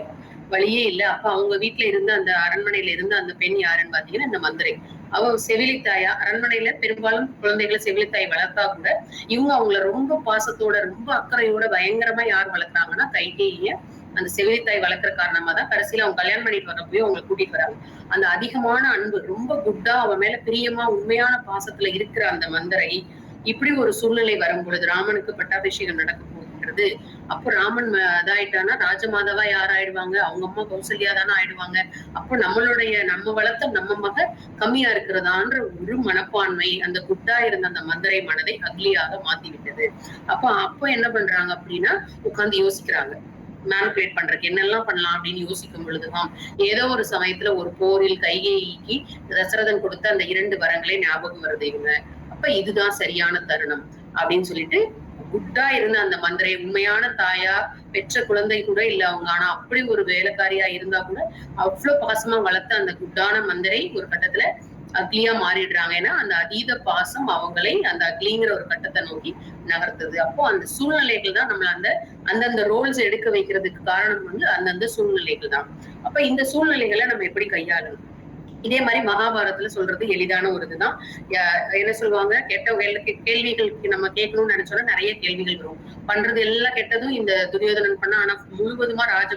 வழியே இல்லை. அப்ப அவங்க வீட்டுல இருந்து அந்த அரண்மனையில இருந்து அந்த பெண் யாருன்னு பாத்தீங்கன்னா இந்த மந்திரை. அவ செவிலித்தாயா, அரண்மனையில பெரும்பாலும் குழந்தைகளை செவிலித்தாய் வளர்த்தா கூட இவங்க அவங்கள ரொம்ப பாசத்தோட, ரொம்ப அக்கறையோட பயங்கரமா யார் வளர்க்குறாங்கன்னா கைகேயிய அந்த செவிலித்தாய் வளர்க்குற காரணமா தான் கடைசியில அவங்க கல்யாணம் பண்ணிட்டு வரப்போய் அவங்களை கூட்டிட்டு வராங்க. அந்த அதிகமான அன்பு, ரொம்ப குட்டா அவ மேல பிரியமா உண்மையான பாசத்துல இருக்கிற அந்த மந்திரை இப்படி ஒரு சூழ்நிலை வரும் பொழுது, ராமனுக்கு பட்டாபிஷேகம் நடக்க போகிறது. அப்போ ராமன் இதாயிட்டானா ராஜமாதாவா யார் ஆயிடுவாங்க, அவங்க அம்மா கௌசல்யா தானே ஆயிடுவாங்க. அப்போ நம்ம வளர்த்த நம்ம மக கம்மியா இருக்கிறதான்ற ஒரு மனப்பான்மை அந்த குட்டா இருந்த அந்த மந்திரை மனதை அக்லியாக மாத்தி விட்டது. அப்போ என்ன பண்றாங்க அப்படின்னா உட்கார்ந்து யோசிக்கிறாங்க. மேனிபுலேட் பண்றதுக்கு என்னெல்லாம் பண்ணலாம் அப்படின்னு யோசிக்கும் பொழுதுதான் ஏதோ ஒரு சமயத்துல ஒரு போரில் கைகேயிக்கு தசரதன் கொடுத்த அந்த 2 வரங்களே ஞாபகம் வருது இவங்க. அப்ப இதுதான் சரியான தருணம் அப்படின்னு சொல்லிட்டு குட்டா இருந்த அந்த மந்திரை உண்மையான தாயா பெற்ற குழந்தை கூட இல்ல அவங்க, ஆனா அப்படி ஒரு வேலைக்காரியா இருந்தா கூட அவ்வளவு பாசமா வளர்த்த அந்த குட்டான மந்திரை ஒரு கட்டத்துல அக்லியா மாறிடுறாங்க. ஏன்னா அந்த அதீத பாசம் அவங்களை அந்த அக்லிங்கிற ஒரு கட்டத்தை நோக்கி நகர்த்துது. அப்போ அந்த சூழ்நிலைகள் தான் நம்மள அந்தந்த ரோல்ஸ் எடுக்க வைக்கிறதுக்கு காரணம் அந்தந்த சூழ்நிலைகள் தான். அப்ப இந்த சூழ்நிலைகளை நம்ம எப்படி கையாளணும்? இதே மாதிரி மகாபாரதத்துல சொல்றது எளிதான ஒரு இதுதான். என்ன சொல்லுவாங்க, கெட்ட கேள்விகளுக்கு நம்ம கேட்கணும்னு நினைச்சோம்னா நிறைய கேள்விகள் வரும். பண்றது எல்லாம் கெட்டதும் இந்த துரியோதனன் பண்ண, ஆனா முழுவதுமா ராஜ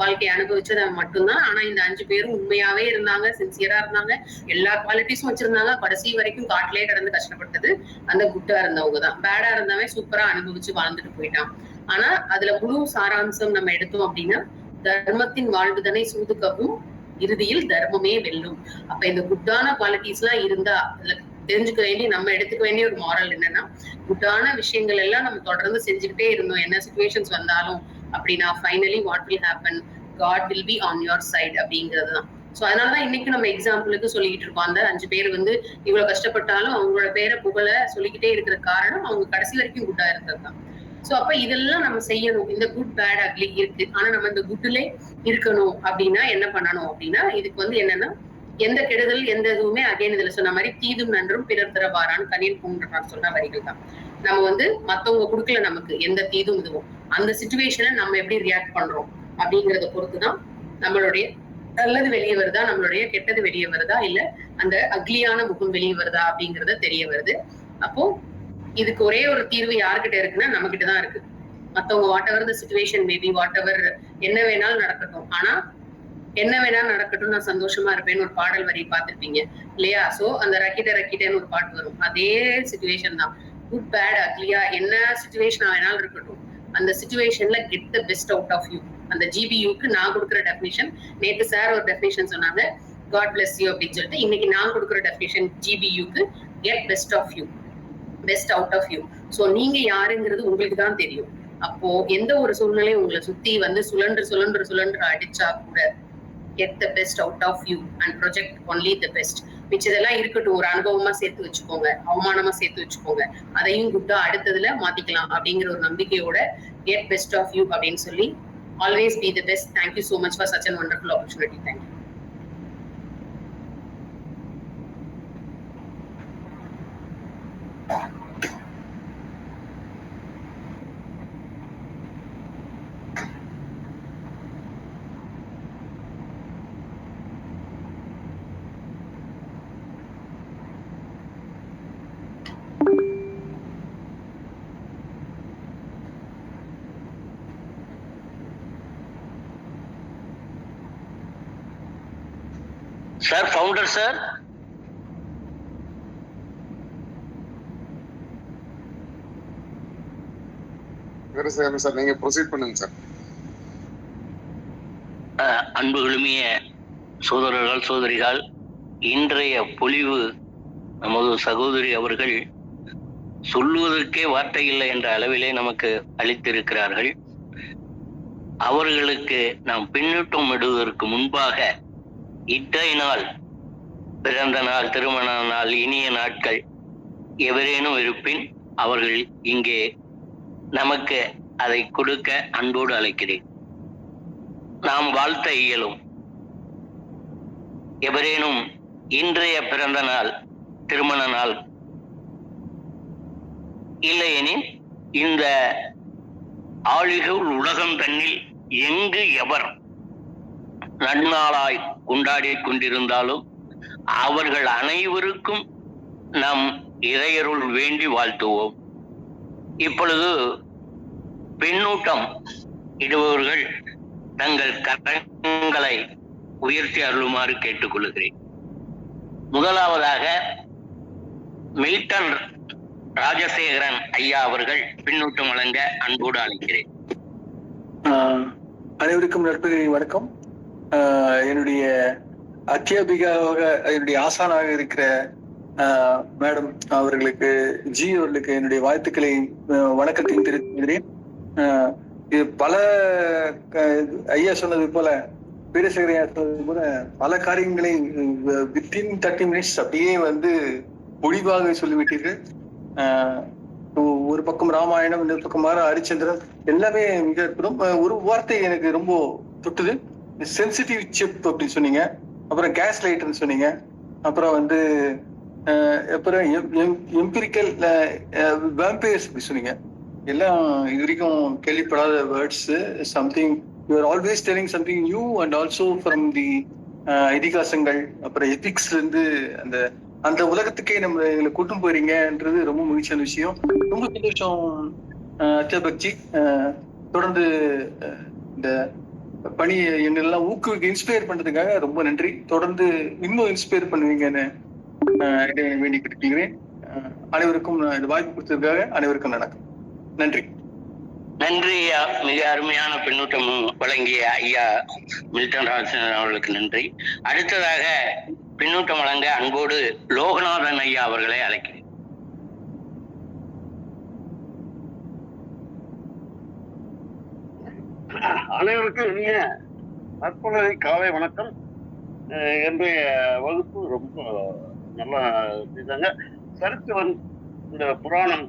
வாழ்க்கையை அனுபவிச்சது மட்டும்தான். ஆனா இந்த 5 பேரும் உண்மையாவே இருந்தாங்க, சின்சியரா இருந்தாங்க, எல்லா குவாலிட்டிஸும் வச்சிருந்தாங்க. கடைசி வரைக்கும் காட்டிலே கடந்து கஷ்டப்பட்டது அந்த குட்டா இருந்தவங்க தான். பேடா இருந்தவன் சூப்பரா அனுபவிச்சு வாழ்ந்துட்டு போயிட்டான். ஆனா அதுல முழு சாராம்சம் நம்ம எடுத்தோம் அப்படின்னா, தர்மத்தின் வாழ்வுதனை சூதுக்கவும் இறுதியில் தர்மமே வெல்லும். அப்ப இந்த குட்டான குவாலிட்டிஸ் எல்லாம் இருந்தா அதுல தெரிஞ்சுக்க வேண்டிய நம்ம எடுத்துக்க வேண்டிய ஒரு மாரல் என்னன்னா, குட்டான விஷயங்கள் எல்லாம் நம்ம தொடர்ந்து செஞ்சுக்கிட்டே இருந்தோம் என்ன சிச்சுவேஷன்ஸ் வந்தாலும் அப்படின்னா finally what will happen, God will be on your side அப்படிங்கிறது தான். சோ அதனாலதான் இன்னைக்கு நம்ம எக்ஸாம்பிளுக்கு சொல்லிக்கிட்டு இருக்கோம். அந்த 5 பேர் இவ்வளவு கஷ்டப்பட்டாலும் அவங்களோட பேரை புகழ சொல்லிக்கிட்டே இருக்கிற காரணம் அவங்க கடைசி வரைக்கும் குட்டா இருக்கிறது தான். சோ அப்ப இதெல்லாம் நம்ம செய்யணும். இந்த குட் பேட் அக்லி இருக்கு, ஆனா நம்ம இந்த குட்லே இருக்கணும் அப்படின்னா என்ன பண்ணணும் அப்படின்னா, இதுக்கு என்னன்னா எந்த கெடுதல் எந்த இதுவுமே அகைன் இதுல சொன்ன மாதிரி தீதும் நன்றும் பிறர் தரவாரான்னு கண்ணீர் பூன்ற சொன்ன வரிகள் தான். நம்ம மத்தவங்க கொடுக்கல நமக்கு எந்த தீதும் இதுவும், அந்த சிச்சுவேஷனை நம்ம எப்படி ரியாக்ட் பண்றோம் அப்படிங்கறத பொறுத்துதான் நம்மளுடைய நல்லது வெளியே வருதா, நம்மளுடைய கெட்டது வெளியே வருதா, இல்ல அந்த அக்லியான முகம் வெளியே வருதா அப்படிங்கறத தெரிய வருது. அப்போ இதுக்கு ஒரே ஒரு தீர்வு யாருக்கிட்ட இருக்குன்னா நம்ம கிட்டதான் இருக்கு. மத்தவங்க whatever the situation maybe, whatever என்ன வேணாலும் நடக்கட்டும், ஆனா என்ன வேணாலும் நடக்கட்டும் நான் சந்தோஷமா இருப்பேன்னு ஒரு பாடல் வரி பார்த்திருப்பீங்க இல்லையா? சோ அந்த ரக்கிட்டன்னு ஒரு பாட்டு வரும். அதே சிச்சுவேஷன் தான். குட் பேட் அக்லியா என்ன சிச்சுவேஷன் வேணாலும் இருக்கட்டும், அந்த சிச்சுவேஷன்ல get the best out of you. அந்த ஜிபியூக்கு நான் கொடுக்குற டெஃபினிஷன், நேற்று சார் ஒரு டெஃபினிஷன் சொன்னாங்க காட் பிளஸ் யூ அப்படின்னு சொல்லிட்டு, இன்னைக்கு நான் கொடுக்குற டெஃபினிஷன் ஜிபியூக்கு get best of you, best out of you. So நீங்க யாருங்கிறது உங்களுக்கு தான் தெரியும். அப்போ எந்த ஒரு சூழ்நிலையும் உங்களை சுத்தி சுழன்று அடிச்சா கூட get the best out of you and project only the best. மிச்சதெல்லாம் இருக்கட்டும், ஒரு அனுபவமா சேர்த்து வச்சுக்கோங்க, அவமானமா சேர்த்து வச்சுக்கோங்க, அதையும் குட்டா அடுத்ததுல மாத்திக்கலாம் அப்படிங்கிற ஒரு நம்பிக்கையோட get best of you அப்படின்னு சொல்லி always be the best. Thank you so much for such a wonderful opportunity. Thank you. Sir founder sir. Sir நீங்க ப்ரொசீட் பண்ணுங்க சார். அன்பு எளிமைய சகோதரர்கள் சகோதரிகள், இன்றைய பொழிவு நமது சகோதரி அவர்கள் சொல்லுவதற்கே வார்த்தை இல்லை என்ற அளவிலே நமக்கு அளித்திருக்கிறார்கள். அவர்களுக்கு நாம் பின்னூட்டம் இடுவதற்கு முன்பாக இன்றைய நாள் பிறந்த நாள், திருமண நாள், இனிய நாட்கள் எவரேனும் இருப்பின் அவர்கள் இங்கே நமக்கு அதை கொடுக்க அன்போடு அழைக்கிறேன். நாம் வாழ்த்த இயலும். எவரேனும் இன்றைய பிறந்த நாள், திருமண நாள் இல்லையெனில் இந்த ஆளுகை உலகம் தன்னில் எங்கு எவர் நன்னாளாய் கொண்டாடி கொண்டிருந்தாலும் அவர்கள் அனைவருக்கும் நம் இறையருள் வேண்டி வாழ்த்துவோம். இப்பொழுது பின்னூட்டம் இடுபவர்கள் தங்கள் கரங்களை உயர்த்தி அருளுமாறு கேட்டுக்கொள்கிறேன். முதலாவதாக மில்டன் ராஜசேகரன் ஐயா அவர்கள் பின்னூட்டம் வழங்க அன்போடு அழைக்கிறேன். அனைவருக்கும் நட்புகளின் வணக்கம். என்னுடைய அத்தியாபிகாவாக என்னுடைய ஆசானாக இருக்கிற மேடம் அவர்களுக்கு, ஜி அவர்களுக்கு என்னுடைய வாழ்த்துக்களை வணக்கத்தையும் தெரிவித்துக்கிறேன். இது பல ஐயா சொன்னது போல, வீரசேகர் ஐயா சொன்னது போல பல காரியங்களை வித்தின் 30 minutes அப்படியே வந்து முடிவாக சொல்லிவிட்டீர்கள். ஒரு பக்கம் ராமாயணம், இன்னொரு பக்கம் ஹரிச்சந்திரன், எல்லாமே மிக அற்புதம். ஒரு வார்த்தை எனக்கு ரொம்ப தொட்டுது, சென்சிட்டிவ் சிப் அப்படின்னு சொன்னீங்க, அப்புறம் கேஸ் லைட்னு சொன்னீங்க, அப்புறம் வந்து அப்புறம் எம்பிரிக்கல் வேம்பயர்ஸ் அப்படி சொன்னீங்க. எல்லாம் இது வரைக்கும் கேள்விப்படாத words. Something you are always telling something new and also from the இதிகாசங்கள், அப்புறம் எபிக்ஸ்ல இருந்து அந்த அந்த உலகத்துக்கே எங்களை கூட்டும் போறீங்கன்றது ரொம்ப மகிழ்ச்சியான விஷயம். ரொம்ப சந்தோஷம் அத்தியாபக்ஜி. தொடர்ந்து இந்த பணியை எங்களெல்லாம் ஊக்குவிக்க இன்ஸ்பயர் பண்றதுக்காக ரொம்ப நன்றி. தொடர்ந்து இன்னும் இன்ஸ்பயர் பண்ணுவீங்கன்னு வேண்டிக்கிட்டு இருக்கிறேன். அனைவருக்கும் இந்த வாய்ப்பு கொடுத்ததுக்காக அனைவருக்கும் நன்றி. நன்றி ஐயா. மிக அருமையான பின்னூட்டம் வழங்கிய ஐயா மில்டன் ராஜன் அவர்களுக்கு நன்றி. அடுத்ததாக பின்னூட்டம் வழங்க அன்போடு லோகநாதன் ஐயா அவர்களை அழைக்கிறேன். அனைவருக்கும் இனிய நற்பொழுதை காலை வணக்கம். என்னுடைய வகுப்பு ரொம்ப நல்லா செய்தாங்க. சரித்திரம், இந்த புராணம்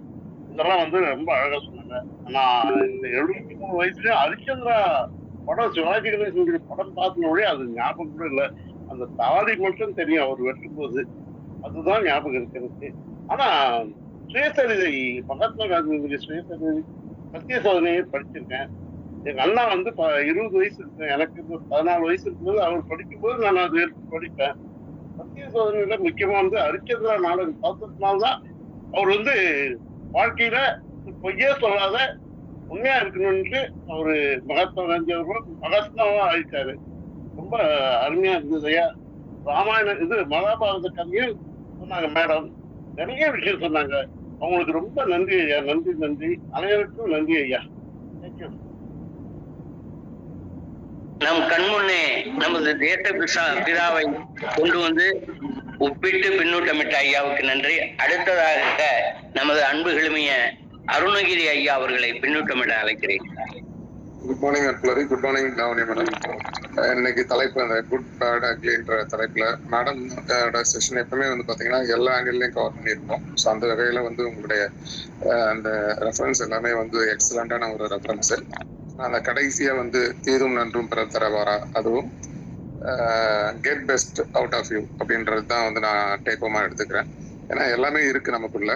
இதெல்லாம் வந்து ரொம்ப அழகா சொன்னாங்க. ஆனா இந்த 73 வயசுலயும் ஹரிச்சந்திரா படம், சிவாஜி கணேசன் படம் பார்த்தோடனே அது ஞாபகம் கூட இல்லை. அந்த தாடி மட்டும் தெரியும் அவர் வெட்டும்போது, அதுதான் ஞாபகம் இருக்கிறது. ஆனா சுயசரிதை, மகாத்மா காந்தியுடைய சுயசரிதை சத்திய சோதனையை படிச்சிருக்கேன். எங்க அண்ணா வந்து 20 வயசு இருக்கு, எனக்கு 14 வயசு இருக்கும்போது அவர் படிக்கும்போது நான் அது எடுத்து படிப்பேன். சத்திய சோதனையில முக்கியமா வந்து ஹரிச்சந்திரா நாடகம் பார்த்ததுனால்தான் அவர் வந்து வாழ்க்கையில பொய்யே சொல்லாத உண்மையா இருக்கணும்னு அவரு மகாத்மா காந்தி அவர்களும் மகாத்மாவா ஆயிட்டாரு. ரொம்ப அருமையா இருந்தது ஐயா. ராமாயணம் இது மகாபாரத கதையும் சொன்னாங்க மேடம், நிறைய விஷயம் சொன்னாங்க. அவங்களுக்கு ரொம்ப நன்றி ஐயா. நன்றி. அனைவருக்கும் நன்றி ஐயா. தேங்க்யூ. நம் கண்முன்னே நமது தேச பிதாவை கொண்டு வந்து ஒப்பிட்டு பின்னூட்டமிட்ட ஐயாவுக்கு நன்றி. அடுத்ததாக நமது அன்பு எளிமைய அருணகிரி ஐயா அவர்களை பின்னூட்டமிட அழைக்கிறேன். குட் மார்னிங் அட்லரி. Good morning Lavanya madam. இன்னைக்கு தலைப்பு அந்த குட் பேட் அக்லின்ற தலைப்புல மேடம் செஷன் எப்பவுமே வந்து பாத்தீங்கன்னா எல்லா ஆங்கிள்லயும் கவர் பண்ணியிருக்கோம். ஸோ அந்த வகையில வந்து உங்களுடைய அந்த ரெஃபரன்ஸ் எல்லாமே வந்து எக்ஸலண்டான ஒரு ரெஃபரன்ஸ். அந்த கடைசியா வந்து தீதும் நன்றும் பிற தரவாரா, அதுவும் get best out of you அப்படின்றது தான் வந்து நான் டேக் ஹோமா எடுத்துக்கிறேன். ஏன்னா எல்லாமே இருக்கு நமக்குள்ள.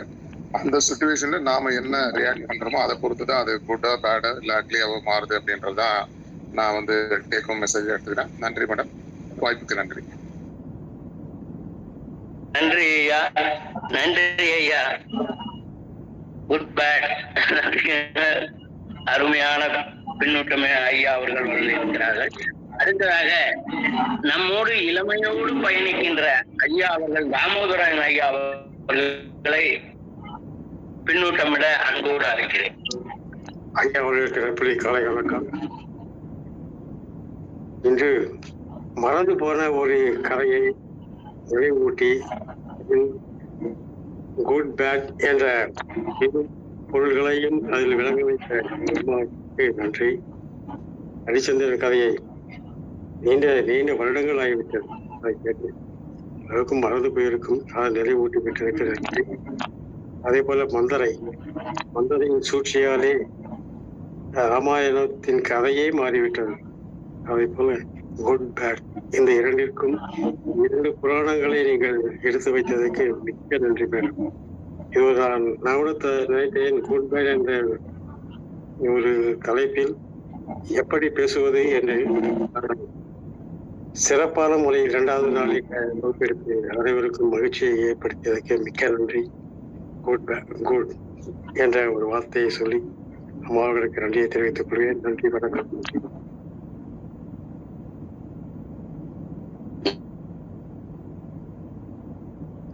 அந்த சுச்சுவேஷன்ல நாம என்ன ரியாக்ட் பண்றோமோ அதை பொறுத்து தான் அது குட்டா பேடா இல்ல அக்லியாவோ மாறுது அப்படின்றதுதான் நான் வந்து டேக் ஹோம் மெசேஜ் எடுத்துக்கிறேன். நன்றி மேடம், வாய்ப்புக்கு நன்றி. நன்றி ஐயா. நன்றி ஐயா. குட் பேட் அருமையான பின்னூட்டமே ஐயா அவர்கள் வந்திருக்கிறார்கள். அடுத்ததாக நம்மோடு இளமையோடு பயணிக்கின்ற ஐயா அவர்கள் தாமோதரன் ஐயா அவர்களை பின்னூட்டமிட அன்போடு அழைக்கிறேன். ஐயா அவர்களுக்கு எப்படி காலை வணக்கம். இன்று மறந்து போன ஒரு கதையை நினைவூட்டி குட் பேட் என்ற பொருள்களையும் அதில் விளங்க வைத்த நன்றி. ஹரிச்சந்திரன் கதையை நீண்ட வருடங்கள் ஆகிவிட்டது. அதை கேட்டு அதற்கும் மறந்து போயிருக்கும், அதை நிறைவூட்டி பெற்றிருக்கிறது. அதே போல மந்தரையின் சூழ்ச்சியாலே ராமாயணத்தின் கதையே மாறிவிட்டது. அதே போல குட் பேட் இந்த இரண்டிற்கும் 2 புராணங்களை நீங்கள் எடுத்து வைத்ததற்கு மிக்க நன்றி மேடம். இது நான் கூட நினைத்தேன், குட் பேட் என்ற ஒரு தலைப்பில் எப்படி பேசுவது என்று சிறப்பான முறையில் 2வது நாளில் வகுப்பெடுத்து அனைவருக்கும் மகிழ்ச்சியை ஏற்படுத்தியதற்கு மிக்க நன்றி. குட் என்ற ஒரு வார்த்தையை சொல்லி அம்மாவர்களுக்கு நன்றியை தெரிவித்துக் கொள்வேன். நன்றி, வணக்கம்.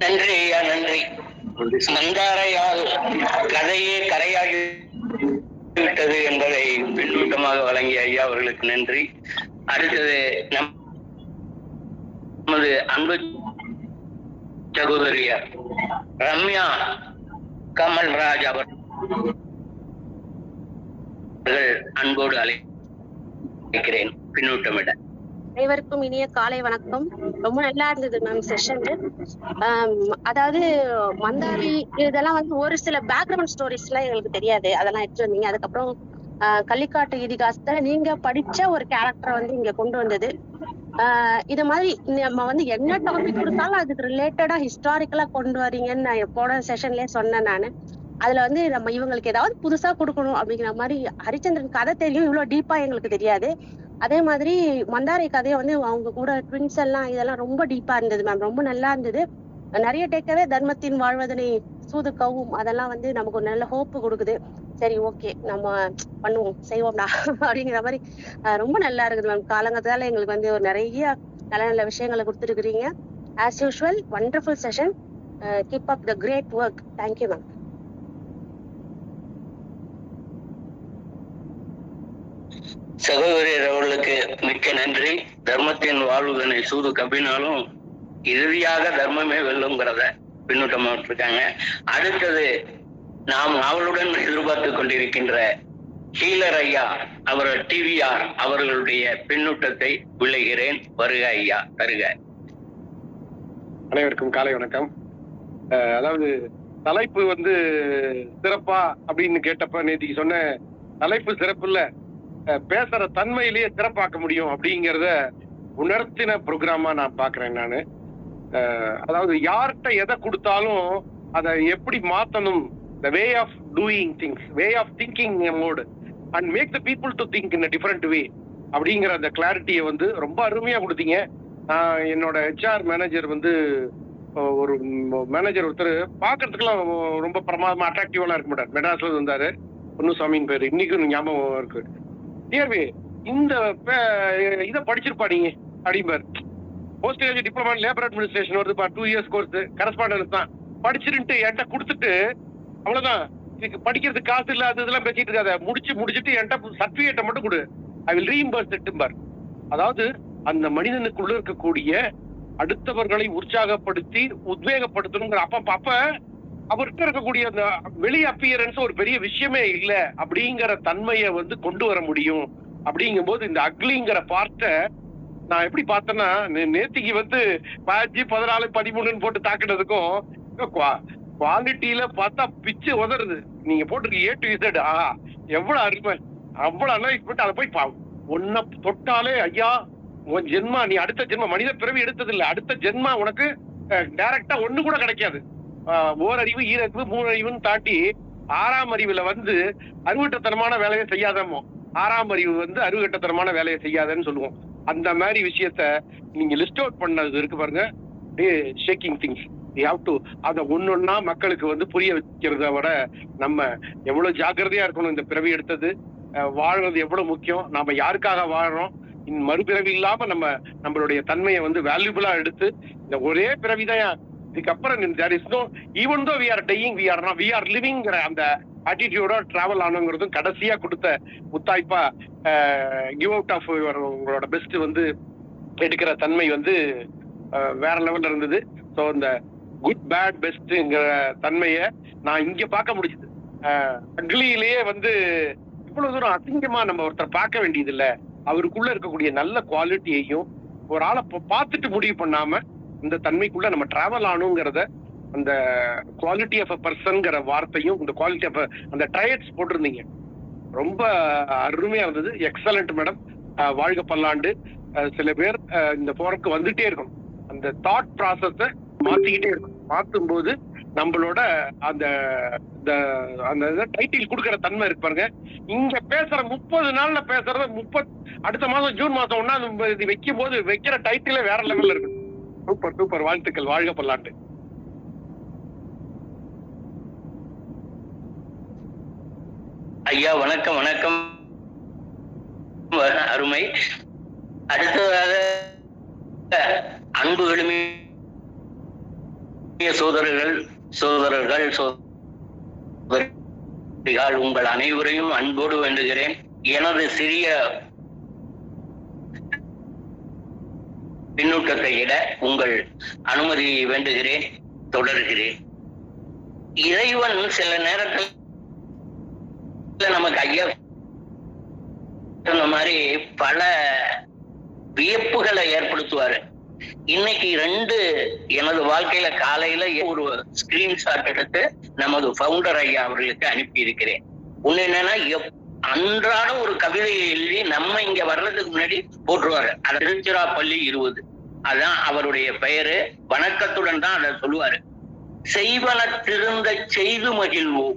நன்றி ஐயா. நன்றி. மந்தாரையால் கதையே கரையாகி விட்டது என்பதை பின்னூட்டமாக வழங்கிய ஐயா அவர்களுக்கு நன்றி. அடுத்தது நமது அன்பு சகோதரியார் ரம்யா கமல்ராஜ் அவர்களை அன்போடு அழைக்கிறேன் பின்னூட்டமிட. அனைவருக்கும் இனிய காலை வணக்கம். ரொம்ப நல்லா இருந்தது மேம் செஷன். அதாவது மந்தாரி இதெல்லாம் வந்து ஒரு சில பேக்ரவுண்ட் ஸ்டோரிஸ் எல்லாம் எங்களுக்கு தெரியாது, அதெல்லாம் எடுத்து வந்தீங்க. அதுக்கப்புறம் கள்ளிக்காட்டு இதிகாசத்துல நீங்க படிச்ச ஒரு கேரக்டரை வந்து இங்க கொண்டு வந்தது. இது மாதிரி நம்ம வந்து என்ன டாபிக் கொடுத்தாலும் அதுக்கு ரிலேட்டடா ஹிஸ்டாரிக்கலா கொண்டு வரீங்கன்னு நான் போன செஷன்லயே சொன்னேன் நானு. அதுல வந்து நம்ம இவங்களுக்கு ஏதாவது புதுசா கொடுக்கணும் அப்படிங்கிற மாதிரி. ஹரிச்சந்திரன் கதை தெரியும், இவ்வளவு டீப்பா எங்களுக்கு தெரியாது. அதே மாதிரி மந்தாரை கதையை வந்து அவங்க கூட ட்வின்ஸ் எல்லாம் இதெல்லாம் ரொம்ப டீப்பா இருந்தது மேம், ரொம்ப நல்லா இருந்தது. நிறைய டேக்கவே தர்மத்தின் வாழ்வதனை சூது கவும் அதெல்லாம் வந்து நமக்கு ஒரு நல்ல ஹோப்பு கொடுக்குது. சரி ஓகே நம்ம பண்ணுவோம் செய்வோம்டா அப்படிங்கிற மாதிரி ரொம்ப நல்லா இருக்குது மேம். காலங்கத்தால எங்களுக்கு வந்து ஒரு நிறைய நல்ல நல்ல விஷயங்களை கொடுத்துருக்குறீங்க. As usual wonderful session. Keep up the great work. Thank you ma'am. சகோதரர் அவர்களுக்கு மிக்க நன்றி. தர்மத்தின் வாழ்வுதனை சூது கப்பினாலும் இறுதியாக தர்மமே வெல்லுங்கிறத பின்னூட்டமா இருக்காங்க. அடுத்தது நாம் அவளுடன் எதிர்பார்த்து கொண்டிருக்கின்ற ஹீலர் ஐயா அவர்கள் டிவிஆர் அவர்களுடைய பின்னூட்டத்தை விளைகிறேன். வருக ஐயா, தருக. அனைவருக்கும் காலை வணக்கம். அதாவது தலைப்பு வந்து சிறப்பா அப்படின்னு கேட்டப்ப நேற்றுக்கு சொன்ன தலைப்பு சிறப்பு இல்ல, பேசுற தன்மையிலேயே சிறப்பாக்க முடியும் அப்படிங்கிறத உணர்த்தின ப்ரோக்ராமா நான் பாக்குறேன் நானு. அதாவது யார்கிட்ட எதை கொடுத்தாலும் அதை எப்படி மாத்தணும், the way of doing things, way of thinking mode and make the people to think in a different way அப்படிங்கிற அந்த கிளாரிட்டியை வந்து ரொம்ப அருமையா கொடுத்தீங்க. என்னோட HR மேனேஜர் வந்து ஒரு மேனேஜர் ஒருத்தர் பாக்குறதுக்குலாம் ரொம்ப பிரமாதமா அட்ராக்டிவெல்லாம் இருக்க மாட்டார். மெட்ராஸ்ல இருந்தாரு, பொன்னுசாமின்னு பேரு, இன்னைக்கும் ஞாபகம் இருக்கு. டிஆர்பி இந்த இதை படிச்சிருப்பா நீங்க அப்படிம்பாரு. Post graduate diploma labour administration வருதுப்பா, 2 years கோர்ஸ், கரஸ்பாண்டன்ஸ் தான் படிச்சுட்டு என்கிட்ட கொடுத்துட்டு அவ்வளவுதான், இதுக்கு படிக்கிறதுக்கு காசு இல்ல அது இதெல்லாம் பேசிட்டு இருக்காத, முடிச்சுட்டு என்கிட்ட சர்டிபிகேட்டை மட்டும் கொடு, ஐ வில் ரீஇம்பர்ஸ் இட். அதாவது அந்த மனிதனுக்குள்ள இருக்கக்கூடிய அடுத்தவர்களை உற்சாகப்படுத்தி உத்வேகப்படுத்தணுங்கிற அப்ப அவர்கிட்ட இருக்கக்கூடிய அந்த வெளி அப்பியரன்ஸ் ஒரு பெரிய விஷயமே இல்லை அப்படிங்கிற தன்மையை வந்து கொண்டு வர முடியும். அப்படிங்கும் போது இந்த அக்லிங்கிற பார்ட்டை நான் எப்படி பார்த்தேன்னா, நேத்திக்கு வந்து 5, 14, 13 போட்டு தாக்குனதுக்கும் குவாலிட்டியில பார்த்தா பிச்சு உதறது. நீங்க போட்டிருக்க A to Z எவ்வளவு அருமை, அவ்வளவு அனலைஸ் பண்ணிட்டு அதை போய் ஒன்ன தொட்டாலே ஐயா உன் ஜென்மா, நீ அடுத்த ஜென்மா மனித பிறவி எடுத்தது இல்லை, அடுத்த ஜென்மா உனக்கு டைரக்டா ஒண்ணு கூட கிடைக்காது. ஓரறிவு, ஈரறிவு, 3 அறிவுன்னு தாண்டி 6ஆம் அறிவுல வந்து அறுவட்டத்தனமான வேலையை செய்யாதமோ, 6ஆம் அறிவு வந்து அறுவட்டத்தனமான வேலையை செய்யாதன்னு சொல்லுவோம். அந்த மாதிரி விஷயத்த நீங்க லிஸ்ட் அவுட் பண்ணது இருக்கு பாருங்க, shaking things. You have to அதை ஒன்னொன்னா மக்களுக்கு வந்து புரிய வைக்கிறத விட நம்ம எவ்வளவு ஜாக்கிரதையா இருக்கணும். இந்த பிறவி எடுத்தது வாழ்றது எவ்வளவு முக்கியம், நாம யாருக்காக வாழ்றோம், மறுபிறவி இல்லாம நம்மளுடைய தன்மையை வந்து வேல்யூபிளா எடுத்து இந்த ஒரே பிறவிதான் இதுக்கப்புறம் there is no, even though we are dying, we are living அந்த ஆட்டிடியூடோட டிராவல் ஆனோங்கிறதும் கடைசியா கொடுத்த முத்தாய்ப்பா கிவ் அவுட் ஆஃப் உங்களோட பெஸ்ட் வந்து எடுக்கிற தன்மை வந்து வேற லெவல்ல இருந்தது. ஸோ இந்த குட் பேட் பெஸ்ட்ங்கிற தன்மையை நான் இங்க பார்க்க முடியுது. அக்லியிலேயே வந்து இவ்வளவு தூரம் அசிங்கமா நம்ம ஒருத்தர் பார்க்க வேண்டியது இல்லை, அவருக்குள்ள இருக்கக்கூடிய நல்ல குவாலிட்டியையும் ஒரு ஆளை பார்த்துட்டு முடிவு பண்ணாம இந்த தன்மைக்குள்ள நம்ம டிராவல் ஆகணுங்கிறத, அந்த குவாலிட்டி ஆஃப் அ பர்சன்ங்கிற வார்த்தையும் இந்த குவாலிட்டி ஆஃப் அந்த ட்ரையட்ஸ் போட்டிருந்தீங்க, ரொம்ப அருமையா இருந்தது. எக்ஸலண்ட் மேடம், வாழ்க பல்லாண்டு. சில பேர் இந்த போருக்கு வந்துட்டே இருக்கணும், அந்த தாட் ப்ராசஸ மாத்திக்கிட்டே இருக்கணும். மாத்தும் போது நம்மளோட அந்த டைட்டில் கொடுக்கற தன்மை இருக்கு பாருங்க. இங்க பேசுற 30 நாள்ல பேசுறத அடுத்த மாசம் ஜூன் மாசம் 1 வைக்கும் போது வைக்கிற டைட்டிலே வேற லெவல்ல இருக்கு. சூப்பர் சூப்பர், வாழ்த்துக்கள், வாழ்க பல்லாண்டு. ஐயா வணக்கம். வணக்கம், அருமை. அடுத்ததாக அன்புகளுமே சோதரர்கள் உங்கள் அனைவரையும் அன்போடு வேண்டுகிறேன். எனது சிறிய பின்னூட்டத்தை இட உங்கள் அனுமதியை வேண்டுகிறேன், தொடர்கிறேன். இறைவன் சில நேரத்தில் நமக்கு ஐயா சொன்ன மாதிரி பல வியப்புகளை ஏற்படுத்துவாரு. இன்னைக்கு எனது வாழ்க்கையில காலையில ஒரு ஸ்கிரீன்ஷாட் எடுத்து நமது ஃபவுண்டர் ஐயா அவர்களுக்கு அனுப்பி இருக்கிறேன். ஒண்ணு என்னன்னா, அன்றாட ஒரு கவிதையை எழுதி நம்ம இங்க வர்றதுக்கு முன்னாடி போட்டுருவாரு. அது திருச்சிராப்பள்ளி 20, அதான் அவருடைய பெயரு. வணக்கத்துடன் தான் அதை சொல்லுவாரு. செய்வன திருந்த செய்து மகிழ்வோம்,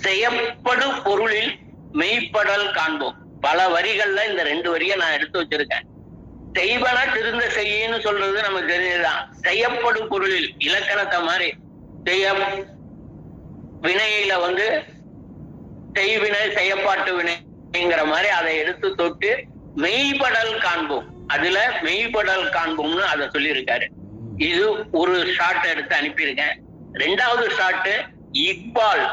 செய்யப்படு பொருளில் மெய்ப்படல் காண்போம். பல வரிகள்ல இந்த 2 வரியை நான் எடுத்து வச்சிருக்கேன். செய்வன திருந்த செய்யன்னு சொல்றது நமக்கு தெரிஞ்சதுதான். செய்யப்படும் பொருளில் இலக்கணத்தை மாதிரி வினையில செய்வினை செய்யப்பாட்டு வினைங்கிற மாதிரி அதை எடுத்து தொட்டு மெய்ப்படல் காண்போம். அதுல மெய்ப்படல் காண்போம்னு அதை சொல்லியிருக்காரு. இது ஒரு ஷார்ட் எடுத்து அனுப்பியிருக்கேன். 2வது ஷார்ட், இக்பால்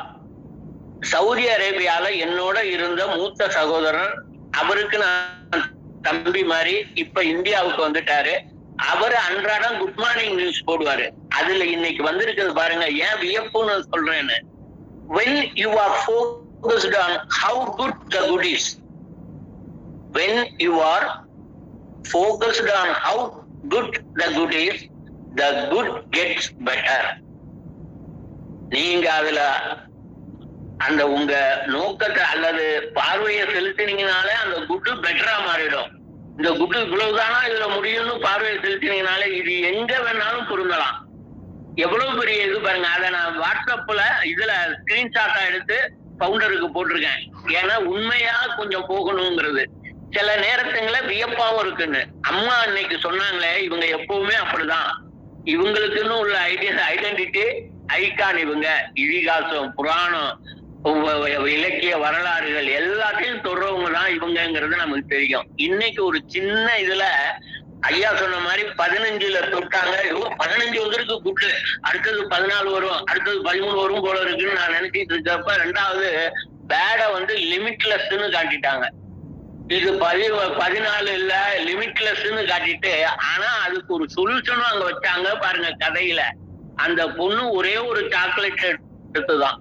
சவுதி அரேபியால என்னோட இருந்த மூத்த சகோதரர். அவருக்கு நான் தம்பி மாதிரி. இப்ப இந்தியாவுக்கு வந்துட்டாரு. அவரு அன்றாடம் குட் மார்னிங் நியூஸ் போடுவாரு. அதுல இன்னைக்கு வந்திருக்கிறது பாருங்க, ஏன் வியப்புன்னு சொல்றேன்னு. when you are focused on how good the good is, when you are focused on how good the good is, the good gets better. நீங்க அதுல அந்த உங்க நோக்கத்தை அல்லது பார்வையை செலுத்தினீங்கனாலே அந்த குட்டு பெட்டரா மாறிடும். இந்த குட்டு இவ்வளவுதானா இதுல முடியும்னு பார்வையை செலுத்தினீங்கனாலே இது எங்க வேணாலும் பொருந்தலாம். எவ்வளவு பெரிய இது பாருங்க. அதை நான் வாட்ஸ்அப்ல இதுல ஸ்கிரீன்ஷாட்டா எடுத்து ஃபவுண்டருக்கு போட்டிருக்கேன். ஏன்னா உண்மையா கொஞ்சம் போகணுங்கிறது. சில நேரத்துங்கள வியப்பாவும் இருக்குன்னு. அம்மா இன்னைக்கு சொன்னாங்களே, இவங்க எப்பவுமே அப்படிதான். இவங்களுக்குன்னு உள்ள ஐடென்டிட்டி ஐகான். இவங்க இதிகாசம், புராணம், இலக்கிய வரலாறுகள் எல்லாத்தையும் தொடர்றவங்க தான் இவங்கிறது நமக்கு தெரியும். இன்னைக்கு ஒரு சின்ன இதுல ஐயா சொன்ன மாதிரி 15ல தொட்டாங்க. 15 வந்திருக்கு குட்டு, அடுத்தது 14 வரும், அடுத்தது 13 வரும் போல இருக்குன்னு நான் நினைச்சிட்டு இருக்கப்ப 2வது பேட லிமிட்லெஸ்ன்னு காட்டிட்டாங்க. இது 14 இல்ல, லிமிட்லெஸ்ன்னு காட்டிட்டு, ஆனா அதுக்கு ஒரு சொல்யூஷனும் அங்க வச்சாங்க பாருங்க கதையில. அந்த பொண்ணு ஒரே ஒரு சாக்லேட் எடுத்துதான்.